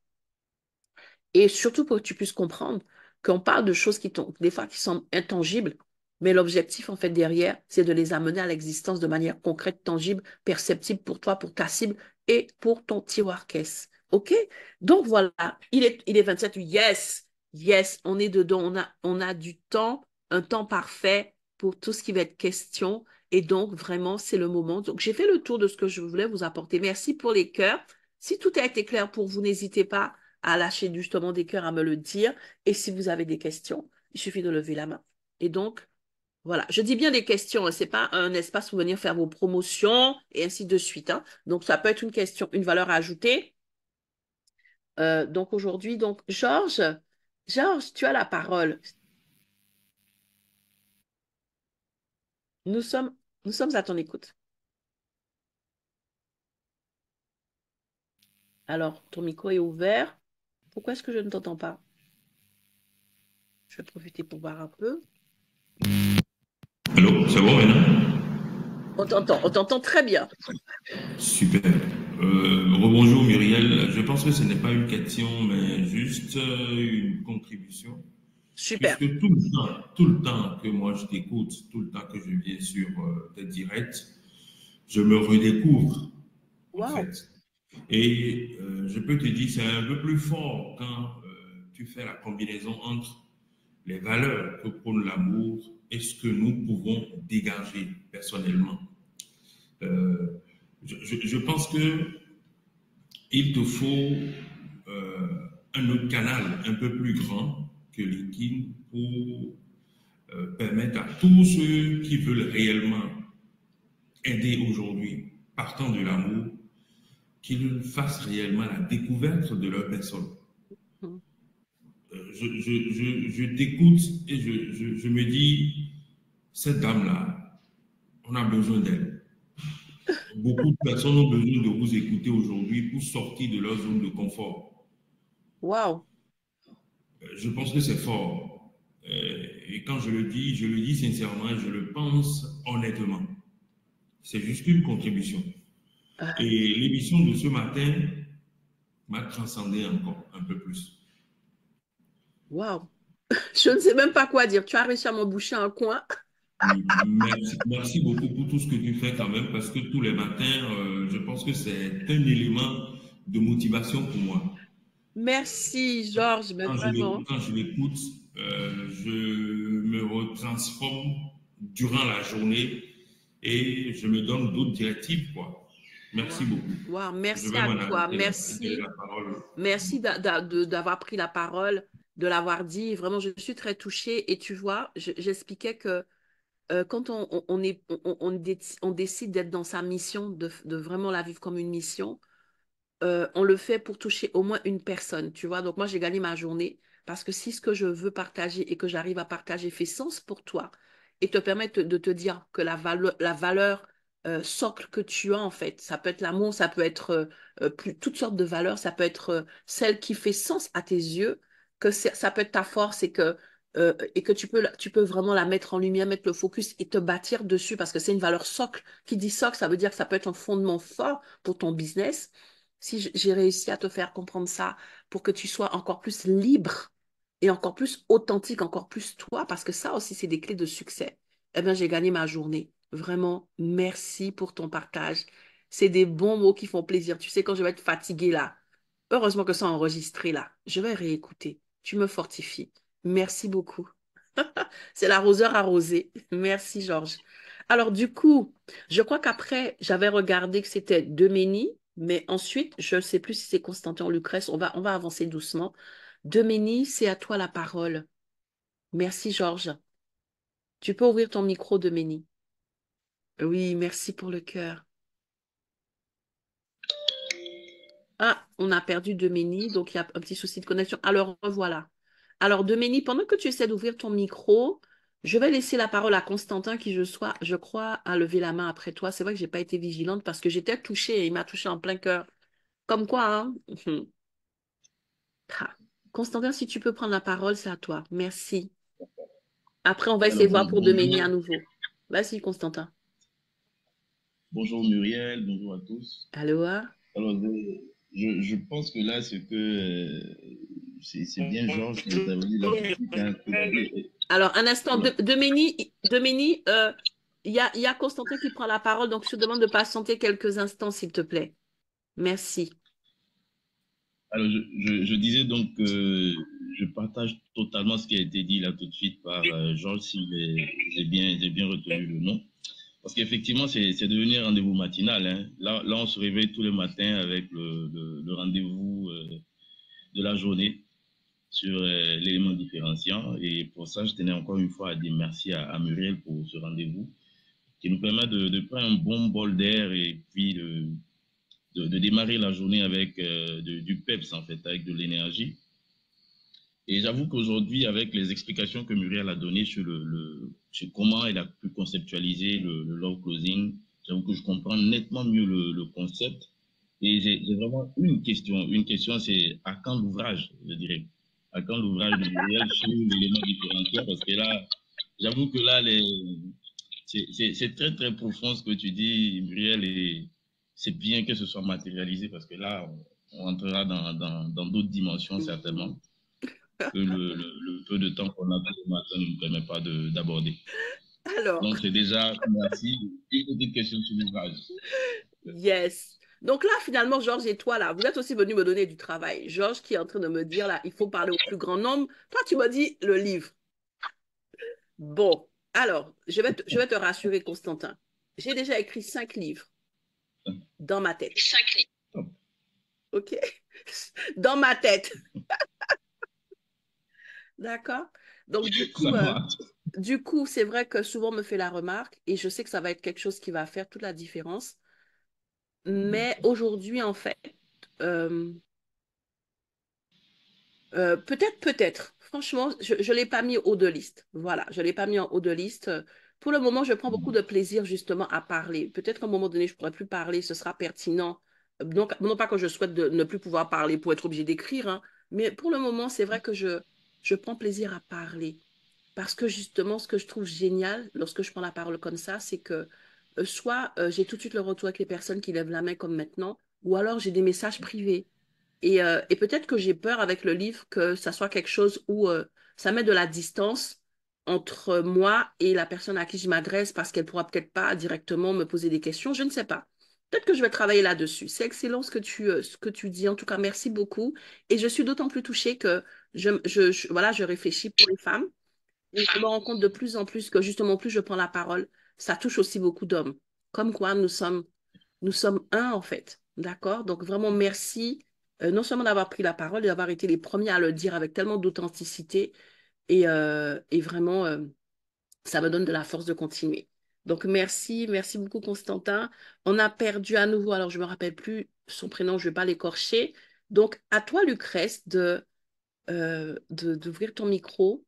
et surtout pour que tu puisses comprendre qu'on parle de choses des fois qui semblent intangibles, mais l'objectif, en fait, derrière, c'est de les amener à l'existence de manière concrète, tangible, perceptible pour toi, pour ta cible et pour ton tiroir caisse. OK? Donc voilà, il est 27. Yes, yes, on est dedans. On a du temps, un temps parfait pour tout ce qui va être question. Et donc, vraiment, c'est le moment. Donc, j'ai fait le tour de ce que je voulais vous apporter. Merci pour les cœurs. Si tout a été clair pour vous, n'hésitez pas à lâcher justement des cœurs, à me le dire. Et si vous avez des questions, il suffit de lever la main. Et donc, voilà. Je dis bien des questions, hein. C'est pas un espace où venir faire vos promotions et ainsi de suite, hein. Donc, ça peut être une question, une valeur à ajouter. Donc, aujourd'hui, donc, Georges, tu as la parole. Nous sommes, nous sommes à ton écoute. Alors, ton micro est ouvert. Pourquoi est-ce que je ne t'entends pas? Je vais profiter pour voir un peu. Allô, c'est bon maintenant? On t'entend très bien. Super. Rebonjour Muriel. Je pense que ce n'est pas une question, mais juste une contribution. Super. Puisque tout le temps que moi je t'écoute, tout le temps que je viens sur tes directs, je me redécouvre, en Waouh. fait. Et je peux te dire, c'est un peu plus fort quand tu fais la combinaison entre les valeurs que prône l'amour et ce que nous pouvons dégager personnellement. Euh, je pense que il te faut euh, un autre canal un peu plus grand que LinkedIn pour permettre à tous ceux qui veulent réellement aider aujourd'hui, partant de l'amour, qu'ils fassent réellement la découverte de leur personne. Mhm. Je t'écoute et je me dis, cette dame-là, on a besoin d'elle. Beaucoup de personnes ont besoin de vous écouter aujourd'hui pour sortir de leur zone de confort. Waouh. Je pense que c'est fort. Et quand je le dis sincèrement, je le pense honnêtement. C'est juste une contribution. Et Ah, l'émission de ce matin m'a transcendé encore un peu plus. waouh. Je ne sais même pas quoi dire. Tu as réussi à m'emboucher un coin. Merci, merci beaucoup pour tout ce que tu fais quand même, parce que tous les matins, je pense que c'est un élément de motivation pour moi. Merci, Georges, mais vraiment. Quand je l'écoute, je me retransforme durant la journée et je me donne d'autres directives, quoi. Merci Waouh. beaucoup. Waouh. Je Merci vais à m'en toi. arrêter là et donner Merci. la parole. Merci d'avoir pris la parole, de l'avoir dit. Vraiment, je suis très touchée. Et tu vois, j'expliquais que quand on décide d'être dans sa mission, de vraiment la vivre comme une mission, on le fait pour toucher au moins une personne, tu vois. Donc moi, j'ai gagné ma journée parce que si ce que je veux partager et que j'arrive à partager fait sens pour toi et te permet de te dire que la valeur socle que tu as en fait. Ça peut être l'amour, ça peut être toutes sortes de valeurs, ça peut être celle qui fait sens à tes yeux, que ça peut être ta force et que tu peux vraiment la mettre en lumière, mettre le focus et te bâtir dessus parce que c'est une valeur socle. Qui dit socle, ça veut dire que ça peut être un fondement fort pour ton business. Si j'ai réussi à te faire comprendre ça pour que tu sois encore plus libre et encore plus authentique, encore plus toi, parce que ça aussi, c'est des clés de succès. Eh bien, j'ai gagné ma journée. Vraiment, merci pour ton partage. C'est des bons mots qui font plaisir. Tu sais, quand je vais être fatiguée là, heureusement que ça a enregistré là, je vais réécouter. Tu me fortifies. Merci beaucoup. C'est l'arroseur arrosé. Merci, Georges. Alors, du coup, je crois qu'après, j'avais regardé que c'était Deménie, mais ensuite, je ne sais plus si c'est Constantin ou Lucrèce. On va avancer doucement. Deménie, c'est à toi la parole. Merci, Georges. Tu peux ouvrir ton micro, Deménie. Oui, merci pour le cœur. Ah, on a perdu Deménie, donc il y a un petit souci de connexion. Alors, revoilà. Alors, Deménie, pendant que tu essaies d'ouvrir ton micro, je vais laisser la parole à Constantin qui, je crois, a levé la main après toi. C'est vrai que j'ai pas été vigilante parce que j'étais touchée et il m'a touchée en plein cœur. Comme quoi, hein? Ah. Constantin, si tu peux prendre la parole, c'est à toi. Merci. Après, on va essayer Alors, de voir pour Deménie à bonjour, nouveau. Vas-y, Constantin. bonjour Muriel, bonjour à tous. Aloha. Alors, je pense que là, c'est bien Georges qui est intervenu là pour expliquer un peu Alors, un instant, voilà. Deménie, il y a Constantin qui prend la parole, donc je te demande de patienter quelques instants, s'il te plaît. Merci. Alors, je disais donc que je partage totalement ce qui a été dit là tout de suite par Georges, si j'ai bien retenu le nom. Parce qu'effectivement, c'est devenu un rendez-vous matinal, hein. Là, on se réveille tous les matins avec le rendez-vous de la journée sur l'élément différenciant. Et pour ça, je tenais encore une fois à dire merci à Muriel pour ce rendez-vous qui nous permet de prendre un bon bol d'air et puis de démarrer la journée avec du peps, en fait, avec de l'énergie. Et j'avoue qu'aujourd'hui, avec les explications que Muriel a données sur comment elle a pu conceptualiser le love closing, j'avoue que je comprends nettement mieux le concept. Et j'ai vraiment une question. Une question, c'est à quand l'ouvrage, je dirais. À quand l'ouvrage de Muriel sur l'élément différentiel? Parce que là, j'avoue que là, c'est très, très profond ce que tu dis, Muriel, et c'est bien que ce soit matérialisé parce que là, on entrera dans d'autres dimensions certainement que le peu de temps qu'on a tous les matins ne nous permet pas d'aborder. Alors, Donc, c'est déjà, merci. Une petite question sur l'ouvrage. yes. Donc là, finalement, Georges et toi, là, vous êtes aussi venus me donner du travail. Georges qui est en train de me dire, là, il faut parler au plus grand nombre. Toi, tu m'as dit le livre. Bon, alors, je vais te rassurer, Constantin. J'ai déjà écrit 5 livres dans ma tête. 5 livres. OK? Dans ma tête. D'accord? Donc, Ça marche. du coup, c'est vrai que souvent on me fait la remarque et je sais que ça va être quelque chose qui va faire toute la différence. Mais aujourd'hui, en fait, euh, peut-être. Franchement, je ne l'ai pas mis haut de liste. Voilà, je ne l'ai pas mis en haut de liste. Pour le moment, je prends beaucoup de plaisir justement à parler. Peut-être qu'à un moment donné, je ne pourrai plus parler, ce sera pertinent. Donc, non pas que je souhaite de ne plus pouvoir parler pour être obligé d'écrire, hein, mais pour le moment, c'est vrai que je prends plaisir à parler. Parce que justement, ce que je trouve génial lorsque je prends la parole comme ça, c'est que soit j'ai tout de suite le retour avec les personnes qui lèvent la main comme maintenant, ou alors j'ai des messages privés. Et peut-être que j'ai peur avec le livre que ça soit quelque chose où ça met de la distance entre moi et la personne à qui je m'adresse parce qu'elle pourra peut-être pas directement me poser des questions. Je ne sais pas. Peut-être que je vais travailler là-dessus. C'est excellent ce que tu dis. En tout cas, merci beaucoup. Et je suis d'autant plus touchée que voilà, je réfléchis pour les femmes. Et je me rends compte de plus en plus que justement, plus je prends la parole, ça touche aussi beaucoup d'hommes. Comme quoi, nous sommes un en fait. D'accord? Donc vraiment, merci non seulement d'avoir pris la parole et d'avoir été les premiers à le dire avec tellement d'authenticité. Et vraiment, ça me donne de la force de continuer. Donc merci beaucoup Constantin. On a perdu à nouveau, alors je ne me rappelle plus son prénom, je ne vais pas l'écorcher. Donc à toi Lucrèce d'ouvrir ton micro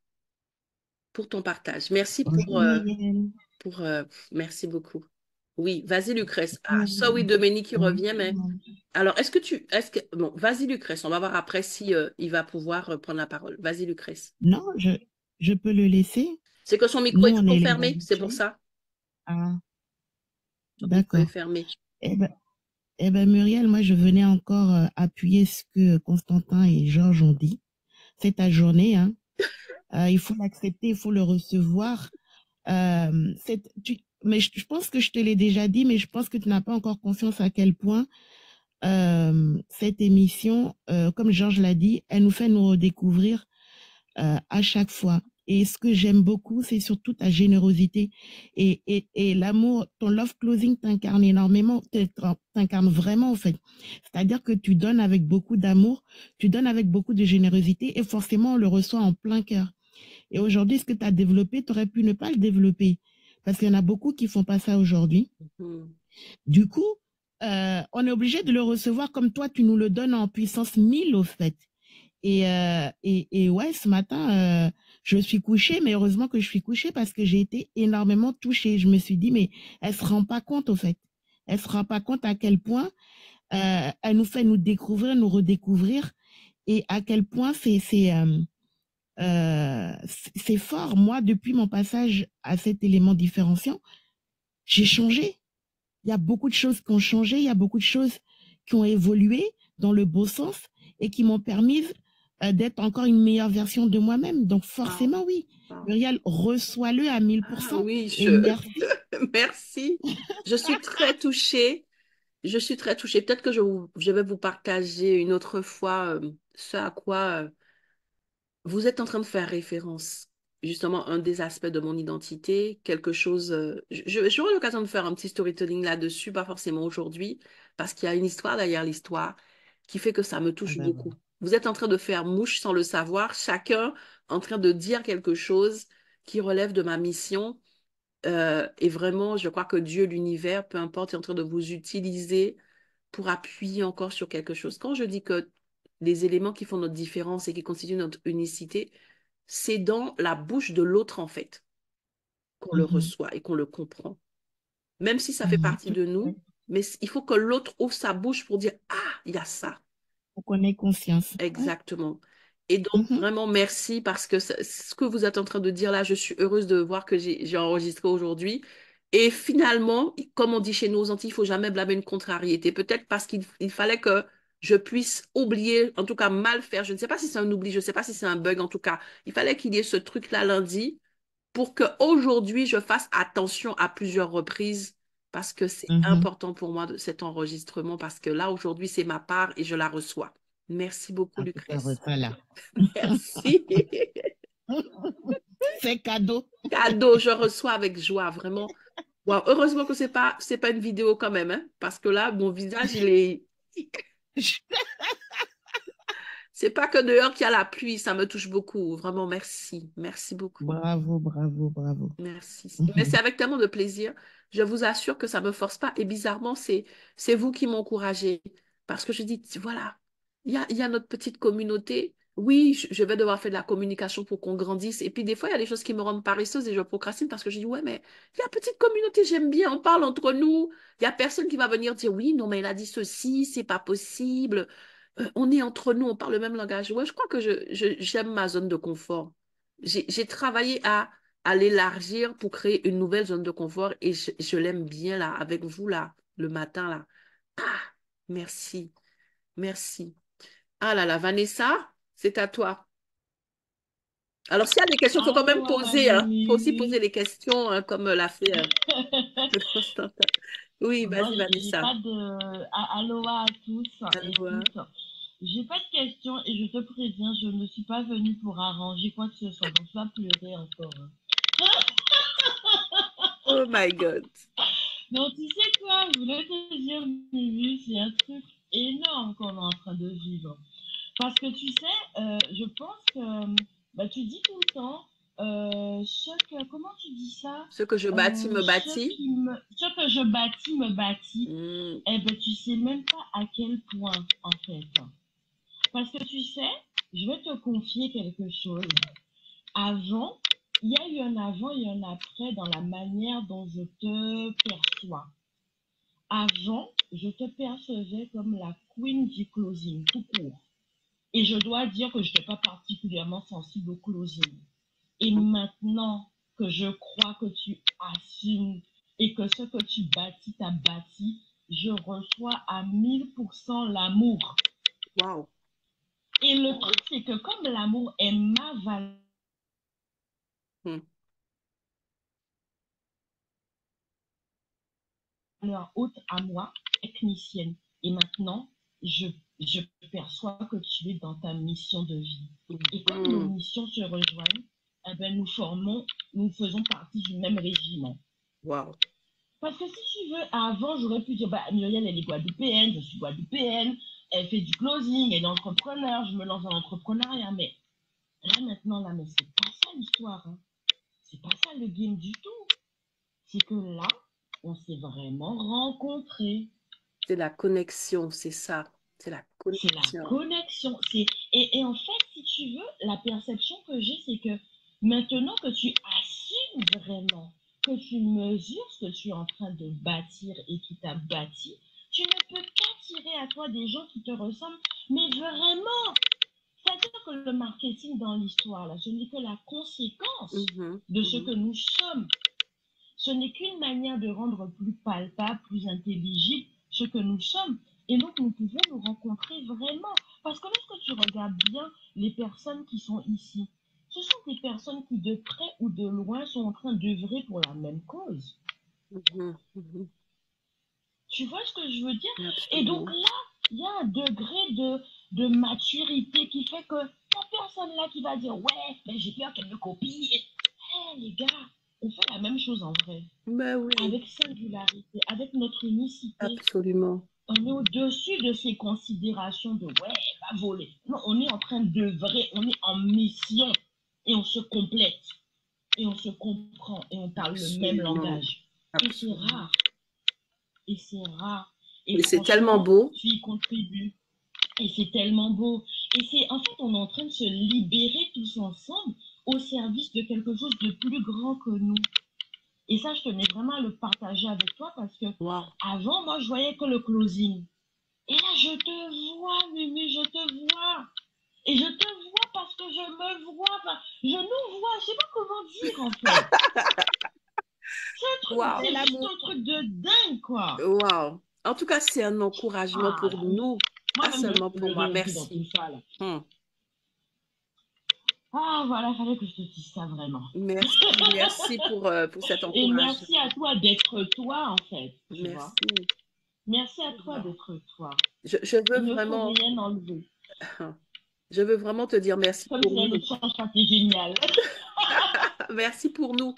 pour ton partage. Bonjour Muriel. Pour merci beaucoup. Oui, vas-y, Lucrèce. Ah, ça, oui, Euh, Dominique, qui oui, revient, mais... Alors, bon, vas-y, Lucrèce. On va voir après si il va pouvoir prendre la parole. Vas-y, Lucrèce. non, je peux le laisser. C'est que son micro Nous, est on est toujours les fermé, c'est pour habitués. ça. Ah, Son micro est d'accord. fermé. Eh ben, Muriel, moi, je venais encore appuyer ce que Constantin et Georges ont dit. C'est ta journée, hein. Il faut l'accepter, il faut le recevoir. Mais je pense que je te l'ai déjà dit, mais je pense que tu n'as pas encore conscience à quel point cette émission, comme Georges l'a dit, elle nous fait nous redécouvrir à chaque fois. Et ce que j'aime beaucoup, c'est surtout ta générosité et l'amour. Ton love closing t'incarne énormément, t'incarne vraiment, en fait. C'est-à-dire que tu donnes avec beaucoup d'amour, tu donnes avec beaucoup de générosité et forcément, on le reçoit en plein cœur. Et aujourd'hui, ce que tu as développé, tu aurais pu ne pas le développer. Parce qu'il y en a beaucoup qui font pas ça aujourd'hui. Mhm. Du coup, on est obligé de le recevoir comme toi, tu nous le donnes en puissance 1000 au fait. Et ouais, ce matin, je suis couchée, mais heureusement que je suis couchée parce que j'ai été énormément touchée. Je me suis dit, mais elle se rend pas compte au fait. Elle se rend pas compte à quel point elle nous fait nous découvrir, nous redécouvrir et à quel point c'est fort. Moi, depuis mon passage à cet élément différenciant, j'ai changé. Il y a beaucoup de choses qui ont changé, il y a beaucoup de choses qui ont évolué dans le beau sens et qui m'ont permis d'être encore une meilleure version de moi-même. Donc Ah, forcément, oui. ah. Muriel, reçois-le à Ah 1000% oui, et merci. merci. Je suis très touchée. Je suis très touchée. Peut-être que je vais vous partager une autre fois ce à quoi vous êtes en train de faire référence. Justement, un des aspects de mon identité, quelque chose. J'aurai l'occasion de faire un petit storytelling là-dessus, pas forcément aujourd'hui, parce qu'il y a une histoire derrière l'histoire qui fait que ça me Ah touche ben beaucoup. voilà. Vous êtes en train de faire mouche sans le savoir, chacun en train de dire quelque chose qui relève de ma mission. Et vraiment, je crois que Dieu, l'univers, peu importe, est en train de vous utiliser pour appuyer encore sur quelque chose. Quand je dis que les éléments qui font notre différence et qui constituent notre unicité, c'est dans la bouche de l'autre, en fait, qu'on le Mhm, reçoit et qu'on le comprend. Même si ça fait mhm, partie tout de à fait. nous, mais il faut que l'autre ouvre sa bouche pour dire, ah, il y a ça. Pour qu'on ait conscience. Ouais. Exactement. Et donc, Mhm, vraiment, merci parce que ce que vous êtes en train de dire là, je suis heureuse de voir que j'ai enregistré aujourd'hui. Et finalement, comme on dit chez nous aux Antilles, il ne faut jamais blâmer une contrariété. Peut-être parce qu'il fallait que je puisse oublier, en tout cas mal faire. Je ne sais pas si c'est un oubli, je ne sais pas si c'est un bug. En tout cas, il fallait qu'il y ait ce truc-là lundi pour qu'aujourd'hui, je fasse attention à plusieurs reprises parce que c'est mhm. important pour moi cet enregistrement parce que là, aujourd'hui, c'est ma part et je la reçois. Merci beaucoup, En tout cas, Lucrèce. voilà. Merci. C'est cadeau. Cadeau, je reçois avec joie, vraiment. Wow, heureusement que c'est pas une vidéo quand même, hein, parce que là, mon visage, il est. C'est pas que dehors qu'il y a la pluie, ça me touche beaucoup. Vraiment, merci. Merci beaucoup. Bravo, bravo, bravo. Merci. Mais c'est Mhm, avec tellement de plaisir. Je vous assure que ça ne me force pas. Et bizarrement, c'est vous qui m'encouragez. Parce que je dis, voilà, il y a notre petite communauté. Oui, je vais devoir faire de la communication pour qu'on grandisse. Et puis, des fois, il y a des choses qui me rendent paresseuse et je procrastine parce que je dis, ouais, mais la petite communauté, j'aime bien, on parle entre nous. Il n'y a personne qui va venir dire, oui, non, mais elle a dit ceci, c'est pas possible. On est entre nous, on parle le même langage. Ouais, je crois que j'aime ma zone de confort. J'ai travaillé à l'élargir pour créer une nouvelle zone de confort et je l'aime bien là, avec vous là, le matin là. Ah, merci, merci. Ah là là, Vanessa, c'est à toi. Alors, s'il y a des questions, il faut quand même Allô, poser, hein. Il faut aussi poser Amélie. les questions, hein, comme l'a fait Constantin. Oui, Moi, vas-y, j'ai Vanessa. pas de. Aloha à tous. Aloha. Écoute, j'ai pas de questions et je te préviens, je ne suis pas venue pour arranger quoi que ce soit. Donc, tu vas pleurer encore, hein. Oh my God. Non, tu sais quoi? Je voulais te dire, Mimi, c'est un truc énorme qu'on est en train de vivre. Parce que tu sais, je pense que bah, tu dis tout le temps, comment tu dis ça? Ce que je bâtis me bâtit. Ce que je bâtis me bâtit. Hmm. Eh ben, tu sais même pas à quel point, en fait. Parce que tu sais, je vais te confier quelque chose. Avant, il y a eu un avant et un après dans la manière dont je te perçois. avant, je te percevais comme la queen du closing, tout court. Et je dois dire que je n'étais pas particulièrement sensible au closing. Et maintenant que je crois que tu assumes et que ce que tu bâtis, t'as bâti, je reçois à 1000% l'amour. Wow. Et le truc, c'est que comme l'amour est ma valeur haute à moi, technicienne, et maintenant, je perçois que tu es dans ta mission de vie. Et comme nos missions se rejoignent, eh ben, nous faisons partie du même régiment. Wow. Parce que si tu veux, avant, j'aurais pu dire, bah, Muriel, elle est guadeloupéenne, je suis guadeloupéenne, elle fait du closing, elle est entrepreneur, je me lance dans l'entrepreneuriat, mais là, maintenant, là, mais c'est pas ça l'histoire, hein. C'est pas ça le game du tout. C'est que là, on s'est vraiment rencontrés. C'est la connexion, c'est ça. C'est la C'est la connexion. connexion. Et en fait, si tu veux, la perception que j'ai, c'est que maintenant que tu assumes vraiment, que tu mesures ce que tu es en train de bâtir et qui t'a bâti, tu ne peux qu'attirer à toi des gens qui te ressemblent, mais vraiment. C'est-à-dire que le marketing dans l'histoire, là, ce n'est que la conséquence de ce que nous sommes. Ce n'est qu'une manière de rendre plus palpable, plus intelligible ce que nous sommes. Et donc, nous pouvons nous rencontrer vraiment. Parce que lorsque tu regardes bien les personnes qui sont ici, ce sont des personnes qui, de près ou de loin, sont en train d'œuvrer pour la même cause. Tu vois ce que je veux dire? Absolument. Et donc là, il y a un degré de maturité qui fait que la personne là qui va dire « Ouais, mais j'ai peur qu'elle me copie. » Hey, les gars, on fait la même chose en vrai. Ben oui. Avec singularité, avec notre unicité. Absolument. On est au-dessus de ces considérations de « Ouais, pas voler. » Non, on est en train d'œuvrer, on est en mission. Et on se complète. Et on se comprend. Et on parle le même langage. Et c'est rare. Et c'est rare. Et c'est tellement beau. Tu y contribues. Et c'est tellement beau. Et c'est, en fait, on est en train de se libérer tous ensemble au service de quelque chose de plus grand que nous. Et ça, je tenais vraiment à le partager avec toi parce que avant, moi, je voyais que le closing. Et là, je te vois, Mimi, je te vois. Et je te vois parce que je me vois. Enfin, je nous vois. Je sais pas comment dire, en fait. C'est juste un truc de dingue, quoi. Wow. En tout cas, c'est un encouragement pour nous, pas seulement pour moi. Merci. Ah, voilà, il fallait que je te dise ça vraiment. Merci, merci pour cet encouragement. Et merci à toi d'être toi, en fait. Merci. Vois. Merci à toi d'être toi. Je veux Il vraiment... ne faut rien enlever. Je veux vraiment te dire merci comme pour nous. nous. C'est génial. Merci pour nous.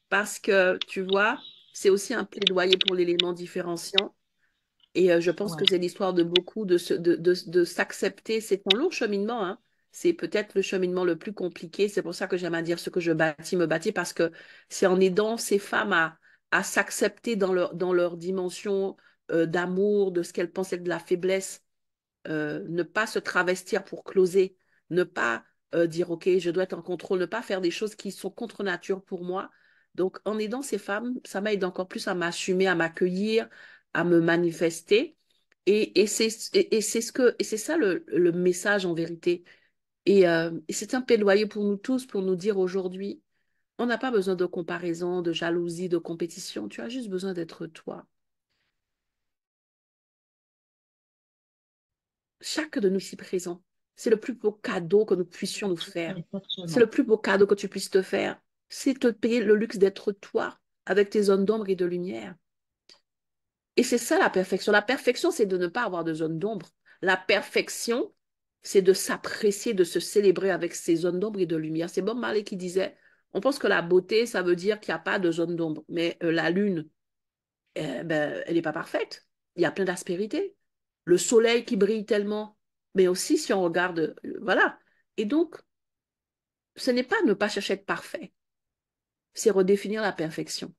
Parce que, tu vois, c'est aussi un plaidoyer pour l'élément différenciant. Et je pense que c'est l'histoire de beaucoup de s'accepter. C'est un long cheminement, hein. C'est peut-être le cheminement le plus compliqué. C'est pour ça que j'aime à dire ce que je bâtis, me bâtis, parce que c'est en aidant ces femmes à s'accepter dans leur dimension d'amour, de ce qu'elles pensent être de la faiblesse, ne pas se travestir pour closer, ne pas dire, OK, je dois être en contrôle, ne pas faire des choses qui sont contre nature pour moi. Donc, en aidant ces femmes, ça m'aide encore plus à m'assumer, à m'accueillir, à me manifester. Et c'est ça le message en vérité. Et c'est un plaidoyer pour nous tous, pour nous dire aujourd'hui, on n'a pas besoin de comparaison, de jalousie, de compétition. Tu as juste besoin d'être toi. Chaque de nous ici présents, c'est le plus beau cadeau que nous puissions nous faire. C'est le plus beau cadeau que tu puisses te faire. C'est te payer le luxe d'être toi, avec tes zones d'ombre et de lumière. Et c'est ça la perfection. La perfection, c'est de ne pas avoir de zone d'ombre. La perfection, c'est de s'apprécier, de se célébrer avec ses zones d'ombre et de lumière. C'est Bob Marley qui disait, on pense que la beauté, ça veut dire qu'il n'y a pas de zone d'ombre. Mais la lune, elle n'est pas parfaite. Il y a plein d'aspérités. Le soleil qui brille tellement. Mais aussi, si on regarde, voilà. Et donc, ce n'est pas ne pas chercher à être parfait. C'est redéfinir la perfection.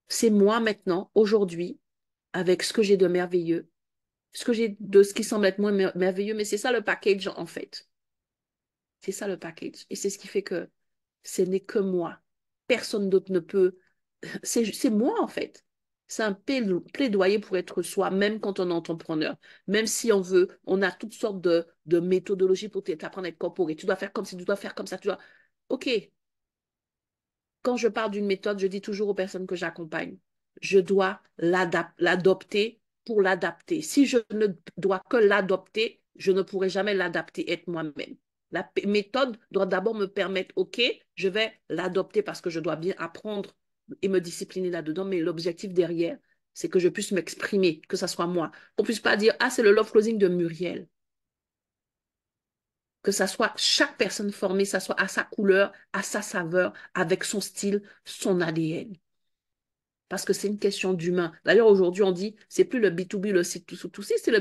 C'est moi maintenant, aujourd'hui, avec ce que j'ai de merveilleux, ce que j'ai de ce qui semble être moins merveilleux, mais c'est ça le package en fait. C'est ça le package. Et c'est ce qui fait que ce n'est que moi. Personne d'autre ne peut. C'est moi en fait. C'est un plaidoyer pour être soi, même quand on est entrepreneur. Même si on veut, on a toutes sortes de méthodologies pour t'apprendre à être corporate. Tu dois faire comme si, tu dois faire comme ça. Tu dois... OK, quand je parle d'une méthode, je dis toujours aux personnes que j'accompagne, je dois l'adopter pour l'adapter. Si je ne dois que l'adopter, je ne pourrai jamais l'adapter, être moi-même. La méthode doit d'abord me permettre, OK, je vais l'adopter parce que je dois bien apprendre et me discipliner là-dedans, mais l'objectif derrière, c'est que je puisse m'exprimer, que ce soit moi. Qu'on ne puisse pas dire, ah, c'est le love closing de Muriel. Que ça soit chaque personne formée, ça soit à sa couleur, à sa saveur, avec son style, son ADN. Parce que c'est une question d'humain. D'ailleurs, aujourd'hui, on dit, c'est plus le B2B, le C2C, c'est le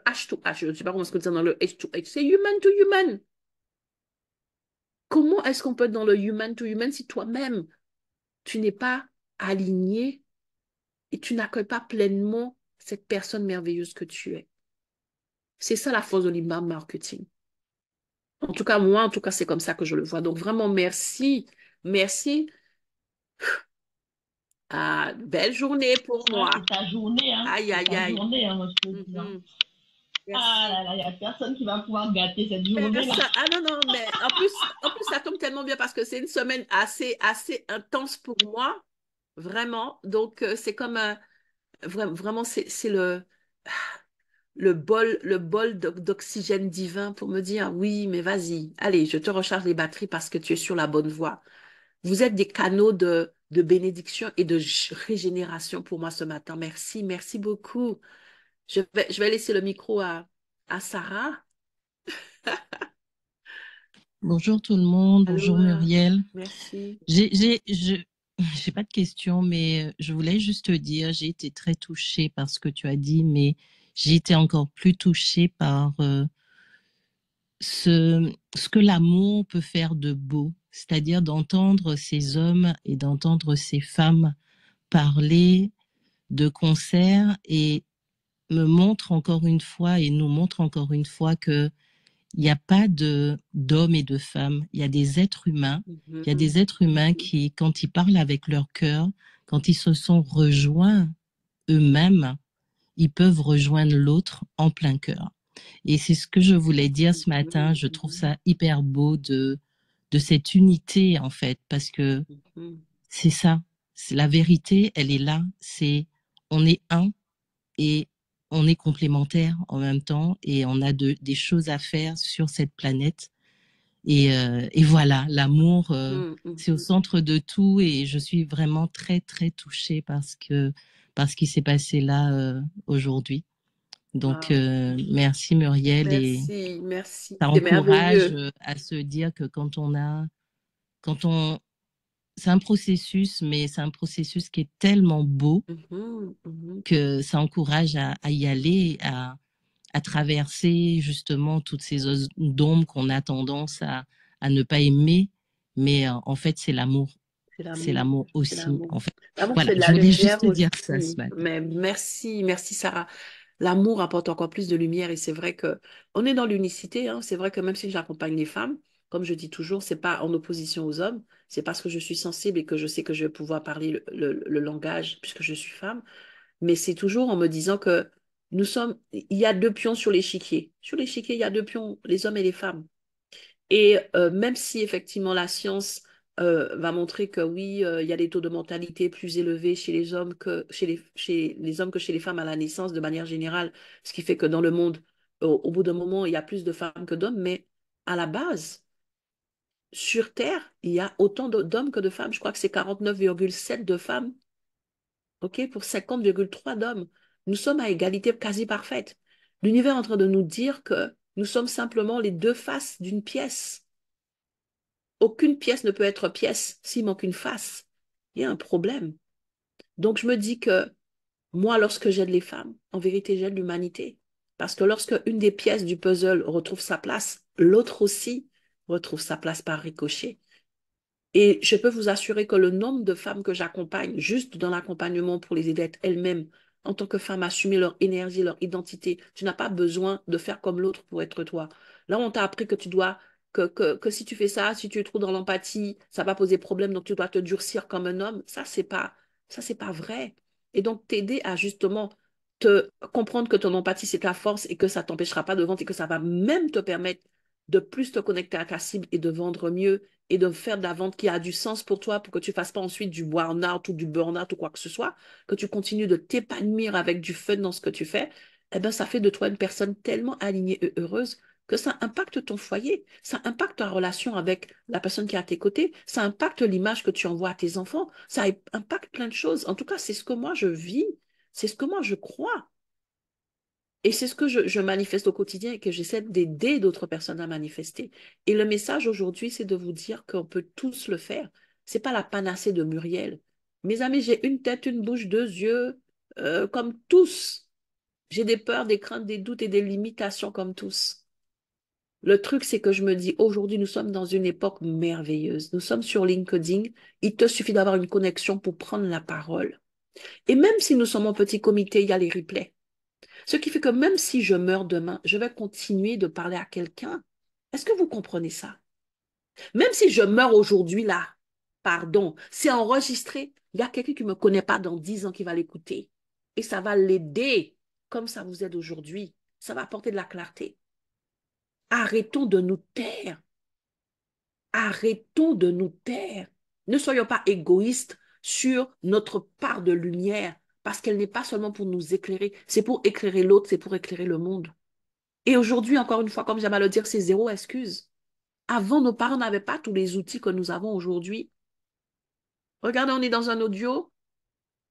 H2H. Je ne sais pas comment est-ce que c'est dans le H2H. C'est human to human. Comment est-ce qu'on peut être dans le human to human si toi-même, tu n'es pas aligné et tu n'accueilles pas pleinement cette personne merveilleuse que tu es? C'est ça la force de l'inbound marketing. En tout cas, moi, en tout cas, c'est comme ça que je le vois. Donc, vraiment, merci. Merci. Ah, belle journée pour Ah, moi. c'est ta journée, hein. Aïe, C'est aïe, ta aïe. journée, hein, moi, je peux dire. Ah Merci. là là, il n'y a personne qui va pouvoir gâter cette journée-là. Ça, ah non, non, mais en plus, ça tombe tellement bien parce que c'est une semaine assez intense pour moi, vraiment. Donc, c'est comme vraiment, c'est le bol d'oxygène divin pour me dire, oui, mais vas-y, allez, je te recharge les batteries parce que tu es sur la bonne voie. Vous êtes des canaux de bénédiction et de régénération pour moi ce matin. Merci, merci beaucoup. Je vais laisser le micro à Sarah. Bonjour tout le monde, bonjour Allô, Muriel. merci. J'ai pas de questions, mais je voulais juste te dire, j'ai été très touchée par ce que tu as dit, mais j'ai été encore plus touchée par ce que l'amour peut faire de beau, c'est-à-dire d'entendre ces hommes et d'entendre ces femmes parler de concert et me montre encore une fois et nous montre encore une fois que il n'y a pas d'hommes et de femmes, il y a des êtres humains. Il y a des êtres humains qui, quand ils parlent avec leur cœur, quand ils se sont rejoints eux-mêmes, ils peuvent rejoindre l'autre en plein cœur. Et c'est ce que je voulais dire ce matin. Je trouve ça hyper beau de cette unité, en fait, parce que c'est ça. C'est la vérité, elle est là. On est un et on est complémentaires en même temps et on a des choses à faire sur cette planète. Et voilà, l'amour, c'est au centre de tout et je suis vraiment très, très touchée par ce qui s'est passé là aujourd'hui. Donc, merci Muriel et Merci. ça C'est encourage merveilleux. à se dire que quand on, c'est un processus, mais c'est un processus qui est tellement beau que ça encourage à y aller, à traverser justement toutes ces zones d'ombre qu'on a tendance à ne pas aimer, mais en fait, c'est l'amour. C'est l'amour C'est aussi, l'amour. en fait. L'amour Voilà, fait de je la voulais lumière juste te dire ça ce aussi. matin. Mais merci, merci Sarah. L'amour apporte encore plus de lumière et c'est vrai que on est dans l'unicité, hein. C'est vrai que même si j'accompagne les femmes, comme je dis toujours, c'est pas en opposition aux hommes. C'est parce que je suis sensible et que je sais que je vais pouvoir parler le langage puisque je suis femme. Mais c'est toujours en me disant que il y a deux pions sur l'échiquier. Sur l'échiquier, il y a deux pions, les hommes et les femmes. Et même si effectivement la science va montrer que oui, il y a des taux de mortalité plus élevés chez les hommes que chez les hommes que chez les femmes à la naissance de manière générale, ce qui fait que dans le monde, au bout d'un moment, il y a plus de femmes que d'hommes, mais à la base, sur Terre, il y a autant d'hommes que de femmes. Je crois que c'est 49,7 de femmes, ok, pour 50,3 d'hommes. Nous sommes à égalité quasi parfaite. L'univers est en train de nous dire que nous sommes simplement les deux faces d'une pièce. Aucune pièce ne peut être pièce s'il manque une face. Il y a un problème. Donc, je me dis que moi, lorsque j'aide les femmes, en vérité, j'aide l'humanité. Parce que lorsque une des pièces du puzzle retrouve sa place, l'autre aussi retrouve sa place par ricochet. Et je peux vous assurer que le nombre de femmes que j'accompagne, juste dans l'accompagnement pour les aider à être elles-mêmes, en tant que femmes, assumer leur énergie, leur identité, tu n'as pas besoin de faire comme l'autre pour être toi. Là, on t'a appris que tu dois, que si tu fais ça, si tu es trop dans l'empathie, ça va poser problème, donc tu dois te durcir comme un homme. Ça, c'est pas vrai. Et donc, t'aider à justement te comprendre que ton empathie, c'est ta force et que ça t'empêchera pas de vendre et que ça va même te permettre de plus te connecter à ta cible et de vendre mieux et de faire de la vente qui a du sens pour toi pour que tu fasses pas ensuite du burn-out ou du burn-out ou quoi que ce soit, que tu continues de t'épanouir avec du fun dans ce que tu fais, eh ben, ça fait de toi une personne tellement alignée et heureuse que ça impacte ton foyer, ça impacte ta relation avec la personne qui est à tes côtés, ça impacte l'image que tu envoies à tes enfants, ça impacte plein de choses. En tout cas, c'est ce que moi je vis, c'est ce que moi je crois. Et c'est ce que je manifeste au quotidien et que j'essaie d'aider d'autres personnes à manifester. Et le message aujourd'hui, c'est de vous dire qu'on peut tous le faire. C'est pas la panacée de Muriel. Mes amis, j'ai une tête, une bouche, deux yeux, comme tous. J'ai des peurs, des craintes, des doutes et des limitations comme tous. Le truc, c'est que je me dis, aujourd'hui, nous sommes dans une époque merveilleuse. Nous sommes sur LinkedIn. Il te suffit d'avoir une connexion pour prendre la parole. Et même si nous sommes en petit comité, il y a les replays. Ce qui fait que même si je meurs demain, je vais continuer de parler à quelqu'un. Est-ce que vous comprenez ça? Même si je meurs aujourd'hui, là, pardon, c'est enregistré. Il y a quelqu'un qui ne me connaît pas dans 10 ans qui va l'écouter. Et ça va l'aider comme ça vous aide aujourd'hui. Ça va apporter de la clarté. Arrêtons de nous taire. Arrêtons de nous taire. Ne soyons pas égoïstes sur notre part de lumière, parce qu'elle n'est pas seulement pour nous éclairer, c'est pour éclairer l'autre, c'est pour éclairer le monde. Et aujourd'hui, encore une fois, comme j'aime à le dire, c'est zéro excuse. Avant, nos parents n'avaient pas tous les outils que nous avons aujourd'hui. Regardez, on est dans un audio.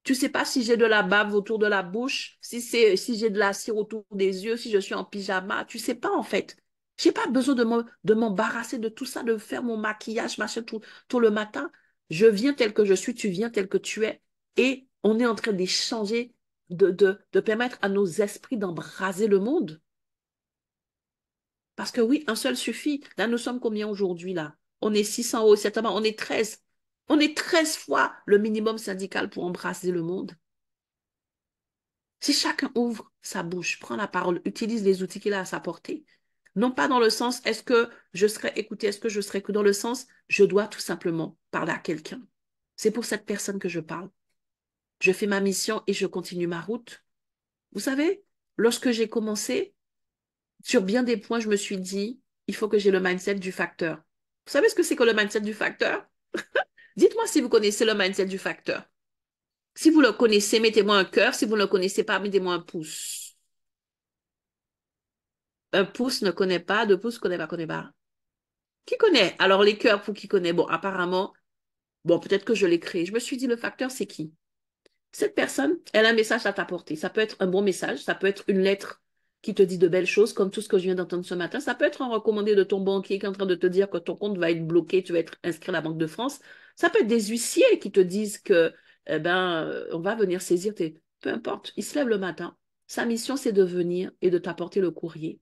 Tu ne sais pas si j'ai de la bave autour de la bouche, si j'ai de la cire autour des yeux, si je suis en pyjama. Tu ne sais pas, en fait. Je n'ai pas besoin de m'embarrasser de tout ça, de faire mon maquillage, machin, tout le matin. Je viens tel que je suis, tu viens tel que tu es. Et on est en train d'échanger, de permettre à nos esprits d'embraser le monde. Parce que oui, un seul suffit. Là, nous sommes combien aujourd'hui, là? On est 600 euros, certainement. On est 13. On est 13 fois le minimum syndical pour embrasser le monde. Si chacun ouvre sa bouche, prend la parole, utilise les outils qu'il a à sa portée, non pas dans le sens est-ce que je serai écouté, est-ce que je serai écouté, dans le sens je dois tout simplement parler à quelqu'un. C'est pour cette personne que je parle. Je fais ma mission et je continue ma route. Vous savez, lorsque j'ai commencé, sur bien des points, je me suis dit, il faut que j'ai le mindset du facteur. Vous savez ce que c'est que le mindset du facteur? Dites-moi si vous connaissez le mindset du facteur. Si vous le connaissez, mettez-moi un cœur. Si vous ne le connaissez pas, mettez-moi un pouce. Un pouce ne connaît pas, deux pouces connaît pas, connaît pas. Qui connaît? Alors les cœurs pour qui connaît? Bon, apparemment, bon, peut-être que je l'ai créé. Je me suis dit, le facteur, c'est qui? Cette personne, elle a un message à t'apporter. Ça peut être un bon message, ça peut être une lettre qui te dit de belles choses, comme tout ce que je viens d'entendre ce matin. Ça peut être un recommandé de ton banquier qui est en train de te dire que ton compte va être bloqué, tu vas être inscrit à la Banque de France. Ça peut être des huissiers qui te disent que, eh ben, on va venir saisir tes... Peu importe, il se lève le matin. Sa mission, c'est de venir et de t'apporter le courrier.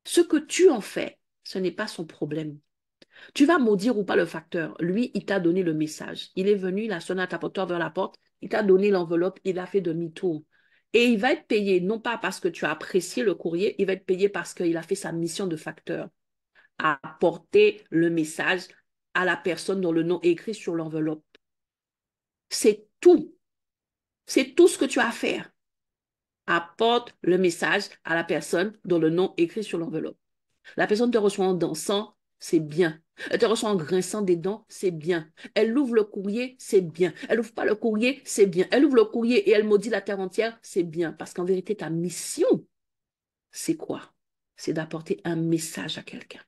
Ce que tu en fais, ce n'est pas son problème. Tu vas maudire ou pas le facteur. Lui, il t'a donné le message. Il est venu, il a sonné à ta porte vers la porte, il t'a donné l'enveloppe, il a fait demi-tour. Et il va être payé, non pas parce que tu as apprécié le courrier, il va être payé parce qu'il a fait sa mission de facteur, à apporter le message à la personne dont le nom est écrit sur l'enveloppe. C'est tout. C'est tout ce que tu as à faire. Apporte le message à la personne dont le nom est écrit sur l'enveloppe. La personne te reçoit en dansant, c'est bien. Elle te reçoit en grinçant des dents, c'est bien. Elle ouvre le courrier, c'est bien. Elle ouvre pas le courrier, c'est bien. Elle ouvre le courrier et elle maudit la terre entière, c'est bien. Parce qu'en vérité, ta mission, c'est quoi? C'est d'apporter un message à quelqu'un.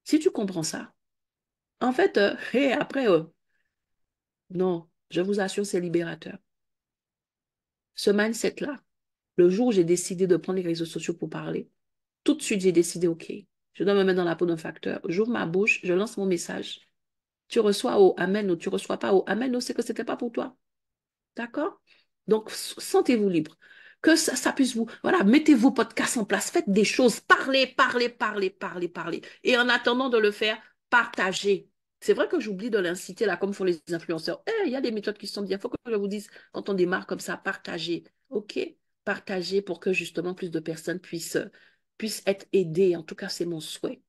Si tu comprends ça, en fait, après, non, je vous assure, c'est libérateur. Ce mindset-là, le jour où j'ai décidé de prendre les réseaux sociaux pour parler, tout de suite, j'ai décidé, OK, je dois me mettre dans la peau d'un facteur. J'ouvre ma bouche, je lance mon message. Tu reçois au Amen ou tu ne reçois pas au Amen, ou c'est que ce n'était pas pour toi. D'accord? Donc, sentez-vous libre. Que ça puisse vous... Voilà, mettez vos podcasts en place. Faites des choses. Parlez, parlez, parlez, parlez, parlez. Et en attendant de le faire, partagez. C'est vrai que j'oublie de l'inciter, là, comme font les influenceurs. Il y a des méthodes qui sont bien. Il faut que je vous dise, quand on démarre comme ça, partagez. OK? Partagez pour que, justement, plus de personnes puissent être aidées. En tout cas, c'est mon souhait.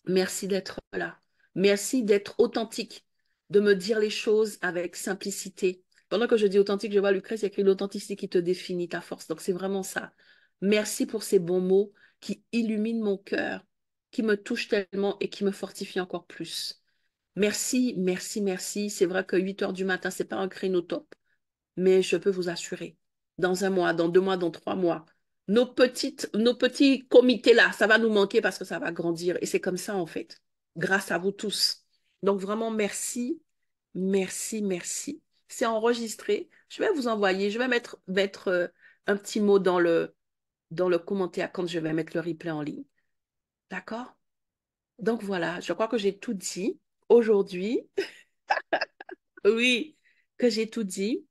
Merci d'être là. Merci d'être authentique, de me dire les choses avec simplicité, Pendant que je dis authentique, je vois Lucrèce écrit l'authenticité qui te définit, ta force. Donc, c'est vraiment ça. Merci pour ces bons mots qui illuminent mon cœur, qui me touchent tellement et qui me fortifient encore plus. Merci, merci, merci. C'est vrai que 8 heures du matin, c'est pas un créneau top, mais je peux vous assurer, dans un mois, dans 2 mois, dans 3 mois, nos petits comités là, ça va nous manquer parce que ça va grandir. Et c'est comme ça, en fait, grâce à vous tous. Donc, vraiment, merci, merci, merci. C'est enregistré. Je vais vous envoyer, je vais mettre un petit mot dans le commentaire quand je vais mettre le replay en ligne. D'accord? Donc, voilà, je crois que j'ai tout dit aujourd'hui. Oui, que j'ai tout dit.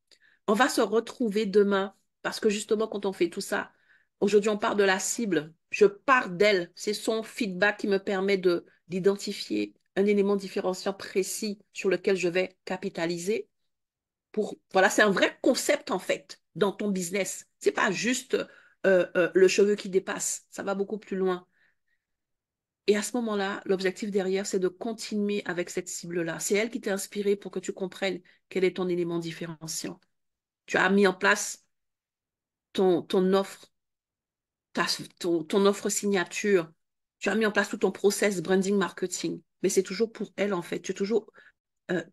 On va se retrouver demain parce que justement, quand on fait tout ça, aujourd'hui, on part de la cible. Je pars d'elle. C'est son feedback qui me permet d'identifier un élément différenciant précis sur lequel je vais capitaliser. Voilà, c'est un vrai concept en fait dans ton business. C'est pas juste le cheveu qui dépasse. Ça va beaucoup plus loin. Et à ce moment-là, l'objectif derrière, c'est de continuer avec cette cible-là. C'est elle qui t'a inspiré pour que tu comprennes quel est ton élément différenciant. Tu as mis en place ton offre, ton offre signature. Tu as mis en place tout ton process branding marketing. Mais c'est toujours pour elle, en fait.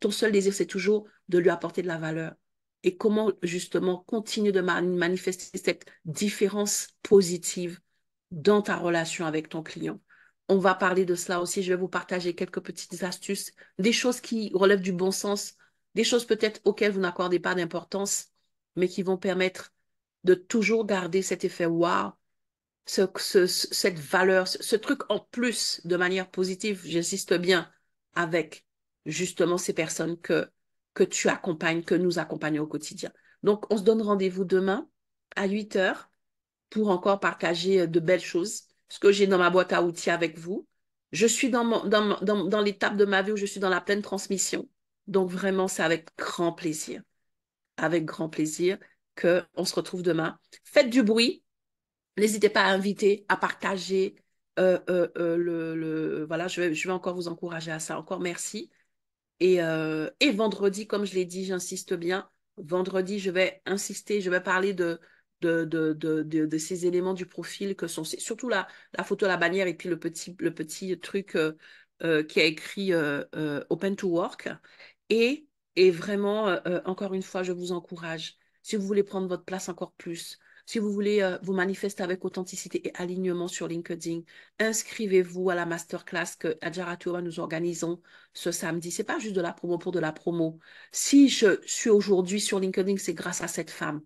Ton seul désir, c'est toujours de lui apporter de la valeur. Et comment, justement, continuer de manifester cette différence positive dans ta relation avec ton client. On va parler de cela aussi. Je vais vous partager quelques petites astuces, des choses qui relèvent du bon sens, des choses peut-être auxquelles vous n'accordez pas d'importance, mais qui vont permettre de toujours garder cet effet wow, cette valeur, ce truc en plus de manière positive, j'insiste bien, avec justement ces personnes que tu accompagnes, que nous accompagnons au quotidien. Donc, on se donne rendez-vous demain à 8 heures pour encore partager de belles choses, ce que j'ai dans ma boîte à outils avec vous. Je suis dans l'étape de ma vie où je suis dans la pleine transmission. Donc, vraiment, c'est avec grand plaisir qu'on se retrouve demain. Faites du bruit. N'hésitez pas à inviter, à partager. Voilà, je vais encore vous encourager à ça. Encore merci. Et vendredi, comme je l'ai dit, j'insiste bien. Vendredi, je vais insister, je vais parler de ces éléments du profil que sont surtout la photo, la bannière et puis le petit truc qui a écrit Open to Work. Et, et vraiment, encore une fois, je vous encourage. Si vous voulez prendre votre place encore plus, si vous voulez vous manifester avec authenticité et alignement sur LinkedIn, inscrivez-vous à la masterclass que Adjaratou va nous organisons ce samedi. C'est pas juste de la promo pour de la promo. Si je suis aujourd'hui sur LinkedIn, c'est grâce à cette femme.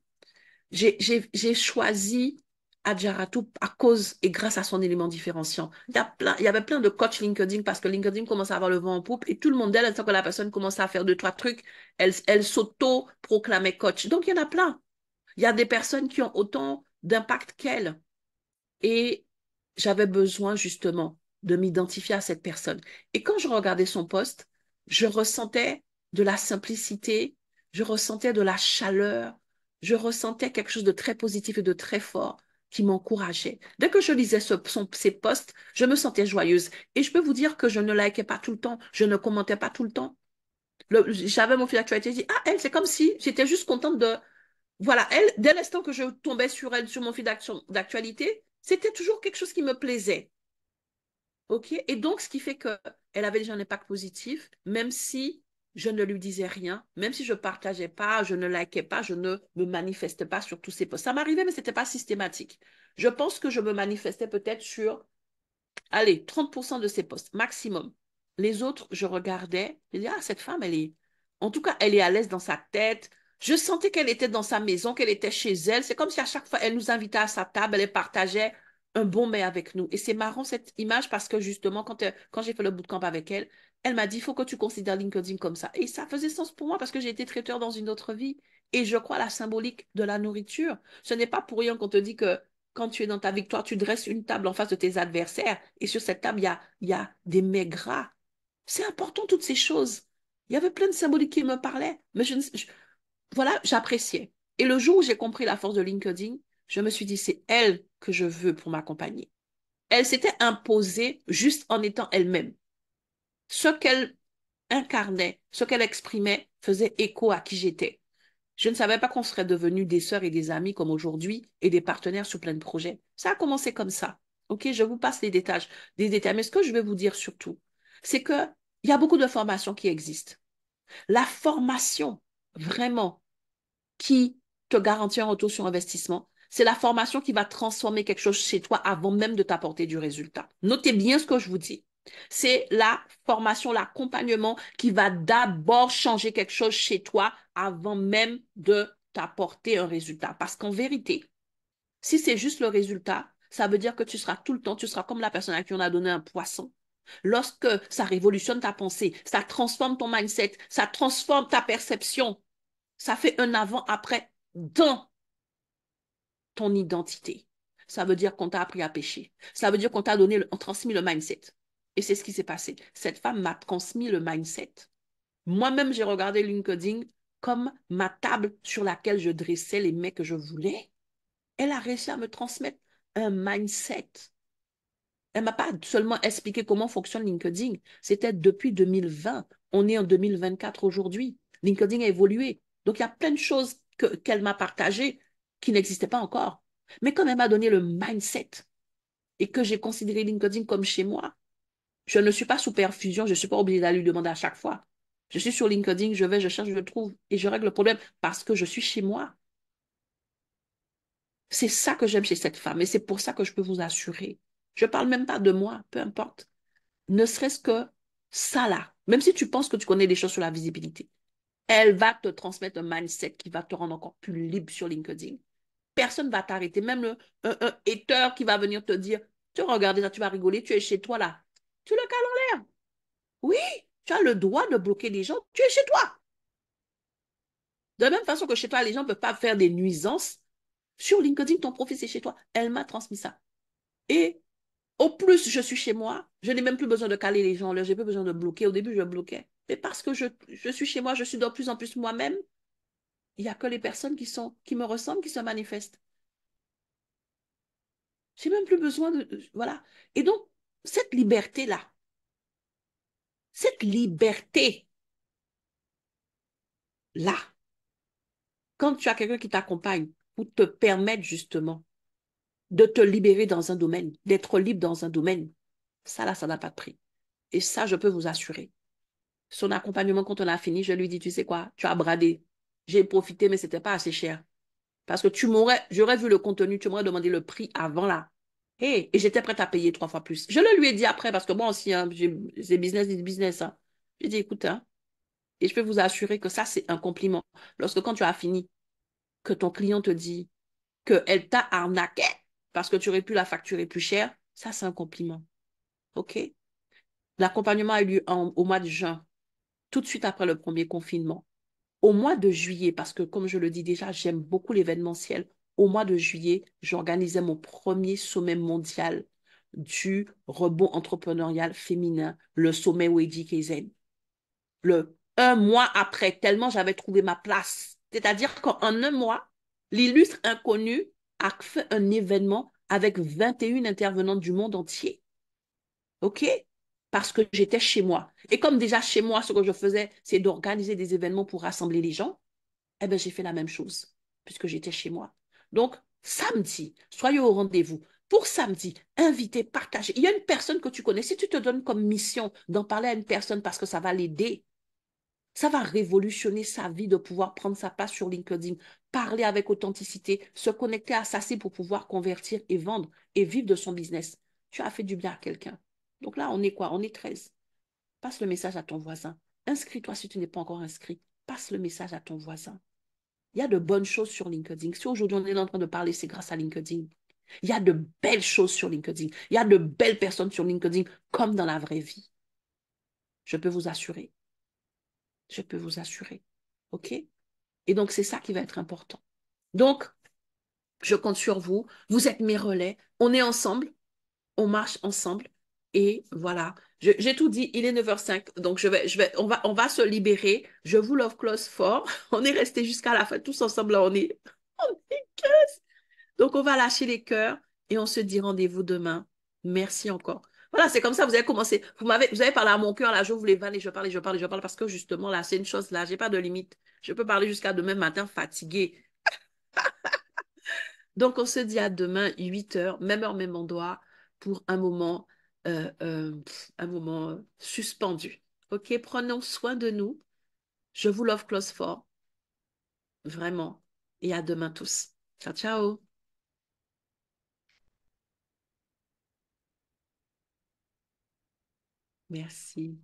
J'ai choisi Adjaratou à cause et grâce à son élément différenciant. Il y avait plein de coachs LinkedIn parce que LinkedIn commence à avoir le vent en poupe et tout le monde, dès l'instant que la personne commence à faire 2, 3 trucs, elle s'auto-proclamait coach. Donc, il y en a plein. Il y a des personnes qui ont autant d'impact qu'elle. Et j'avais besoin justement de m'identifier à cette personne. Et quand je regardais son poste, je ressentais de la simplicité, je ressentais de la chaleur, je ressentais quelque chose de très positif et de très fort qui m'encourageait. Dès que je lisais ses posts, je me sentais joyeuse. Et je peux vous dire que je ne likais pas tout le temps, je ne commentais pas tout le temps. J'avais mon fil d'actualité, je dis, ah, elle, c'est comme si j'étais juste contente de, voilà, elle, dès l'instant que je tombais sur elle, sur mon fil d'actualité, c'était toujours quelque chose qui me plaisait. OK? Et donc, ce qui fait qu'elle avait déjà un impact positif, même si je ne lui disais rien, même si je ne partageais pas, je ne likais pas, je ne me manifestais pas sur tous ces posts. Ça m'arrivait, mais ce n'était pas systématique. Je pense que je me manifestais peut-être sur, allez, 30% de ses posts, maximum. Les autres, je regardais, je disais, ah, cette femme, en tout cas, elle est à l'aise dans sa tête. Je sentais qu'elle était dans sa maison, qu'elle était chez elle. C'est comme si à chaque fois, elle nous invitait à sa table, elle partageait un bon mets avec nous. Et c'est marrant cette image parce que justement, quand j'ai fait le bootcamp avec elle, elle m'a dit, il faut que tu considères LinkedIn comme ça. Et ça faisait sens pour moi parce que j'ai été traiteur dans une autre vie. Et je crois à la symbolique de la nourriture. Ce n'est pas pour rien qu'on te dit que quand tu es dans ta victoire, tu dresses une table en face de tes adversaires et sur cette table, il y a des mets gras. C'est important, toutes ces choses. Il y avait plein de symboliques qui me parlaient, mais voilà, j'appréciais. Et le jour où j'ai compris la force de LinkedIn, je me suis dit, c'est elle que je veux pour m'accompagner. Elle s'était imposée juste en étant elle-même. Ce qu'elle incarnait, ce qu'elle exprimait faisait écho à qui j'étais. Je ne savais pas qu'on serait devenus des sœurs et des amis comme aujourd'hui et des partenaires sur plein de projets. Ça a commencé comme ça. OK, je vous passe des détails. Mais ce que je vais vous dire surtout, c'est qu'il y a beaucoup de formations qui existent. La formation, vraiment, qui te garantit un retour sur investissement, c'est la formation qui va transformer quelque chose chez toi avant même de t'apporter du résultat. Notez bien ce que je vous dis. C'est la formation, l'accompagnement qui va d'abord changer quelque chose chez toi avant même de t'apporter un résultat. Parce qu'en vérité, si c'est juste le résultat, ça veut dire que tu seras tout le temps, tu seras comme la personne à qui on a donné un poisson. Lorsque ça révolutionne ta pensée, ça transforme ton mindset, ça transforme ta perception, ça fait un avant-après dans ton identité. Ça veut dire qu'on t'a appris à pêcher. Ça veut dire qu'on t'a donné, on transmis le mindset. Et c'est ce qui s'est passé. Cette femme m'a transmis le mindset. Moi-même, j'ai regardé LinkedIn comme ma table sur laquelle je dressais les mecs que je voulais. Elle a réussi à me transmettre un mindset. Elle ne m'a pas seulement expliqué comment fonctionne LinkedIn. C'était depuis 2020. On est en 2024 aujourd'hui. LinkedIn a évolué. Donc, il y a plein de choses qu'elle m'a partagées qui n'existaient pas encore. Mais quand elle m'a donné le mindset et que j'ai considéré LinkedIn comme chez moi, je ne suis pas sous perfusion, je ne suis pas obligée d'aller lui demander à chaque fois. Je suis sur LinkedIn, je vais, je cherche, je trouve et je règle le problème parce que je suis chez moi. C'est ça que j'aime chez cette femme et c'est pour ça que je peux vous assurer. Je ne parle même pas de moi, peu importe. Ne serait-ce que ça là, même si tu penses que tu connais des choses sur la visibilité, elle va te transmettre un mindset qui va te rendre encore plus libre sur LinkedIn. Personne ne va t'arrêter, même un hater qui va venir te dire, tu regardes ça, tu vas rigoler, tu es chez toi là. Tu le cales en l'air. Oui, tu as le droit de bloquer les gens, tu es chez toi. De la même façon que chez toi, les gens ne peuvent pas faire des nuisances. Sur LinkedIn, ton profil, c'est chez toi. Elle m'a transmis ça. Et au plus je suis chez moi, je n'ai même plus besoin de caler les gens, je n'ai plus besoin de bloquer. Au début, je bloquais. Mais parce que je suis chez moi, je suis de plus en plus moi-même, il n'y a que les personnes qui me ressemblent qui se manifestent. Je n'ai même plus besoin de... Voilà. Et donc, cette liberté-là, cette liberté-là, quand tu as quelqu'un qui t'accompagne pour te permettre justement de te libérer dans un domaine, d'être libre dans un domaine, ça là, ça n'a pas de prix. Et ça, je peux vous assurer. Son accompagnement, quand on a fini, je lui dis, tu sais quoi, tu as bradé. J'ai profité, mais ce n'était pas assez cher. Parce que j'aurais vu le contenu, tu m'aurais demandé le prix avant là. Hey, et j'étais prête à payer 3 fois plus. Je le lui ai dit après, parce que moi aussi, hein, c'est business, is business. Hein. J'ai dit, écoute, hein, et je peux vous assurer que ça, c'est un compliment. Lorsque quand tu as fini, que ton client te dit qu'elle t'a arnaqué parce que tu aurais pu la facturer plus cher, ça, c'est un compliment. OK? L'accompagnement a eu lieu au mois de juin, tout de suite après le premier confinement. Au mois de juillet, parce que comme je le dis déjà, j'aime beaucoup l'événementiel, au mois de juillet, j'organisais mon premier sommet mondial du rebond entrepreneurial féminin, le sommet Wedi KZ. Un mois après, tellement j'avais trouvé ma place. C'est-à-dire qu'en un mois, l'illustre inconnu a fait un événement avec 21 intervenants du monde entier. OK? Parce que j'étais chez moi. Et comme déjà chez moi, ce que je faisais, c'est d'organiser des événements pour rassembler les gens, eh bien, j'ai fait la même chose, puisque j'étais chez moi. Donc, samedi, soyez au rendez-vous. Pour samedi, invitez, partagez. Il y a une personne que tu connais. Si tu te donnes comme mission d'en parler à une personne parce que ça va l'aider, ça va révolutionner sa vie de pouvoir prendre sa place sur LinkedIn, parler avec authenticité, se connecter à sa cible pour pouvoir convertir et vendre et vivre de son business. Tu as fait du bien à quelqu'un. Donc là, on est quoi? On est 13. Passe le message à ton voisin. Inscris-toi si tu n'es pas encore inscrit. Passe le message à ton voisin. Il y a de bonnes choses sur LinkedIn. Si aujourd'hui on est en train de parler, c'est grâce à LinkedIn. Il y a de belles choses sur LinkedIn. Il y a de belles personnes sur LinkedIn comme dans la vraie vie. Je peux vous assurer. Je peux vous assurer. OK? Et donc, c'est ça qui va être important. Donc, je compte sur vous. Vous êtes mes relais. On est ensemble. On marche ensemble. Et voilà. J'ai tout dit. Il est 9h05. Donc, on va se libérer. Je vous love close fort. On est restés jusqu'à la fin. Tous ensemble, là, on est 15. Donc, on va lâcher les cœurs et on se dit rendez-vous demain. Merci encore. Voilà. Voilà, c'est comme ça, vous avez commencé. Vous avez parlé à mon cœur, là, je vous les vanne et je parle et je parle et je parle parce que justement, là, c'est une chose, là, j'ai pas de limite. Je peux parler jusqu'à demain matin fatigué. Donc, on se dit à demain, 8 heures, même heure, même endroit, pour un moment suspendu. OK, prenons soin de nous. Je vous love close fort, vraiment. Et à demain tous. Ciao, ciao. Merci.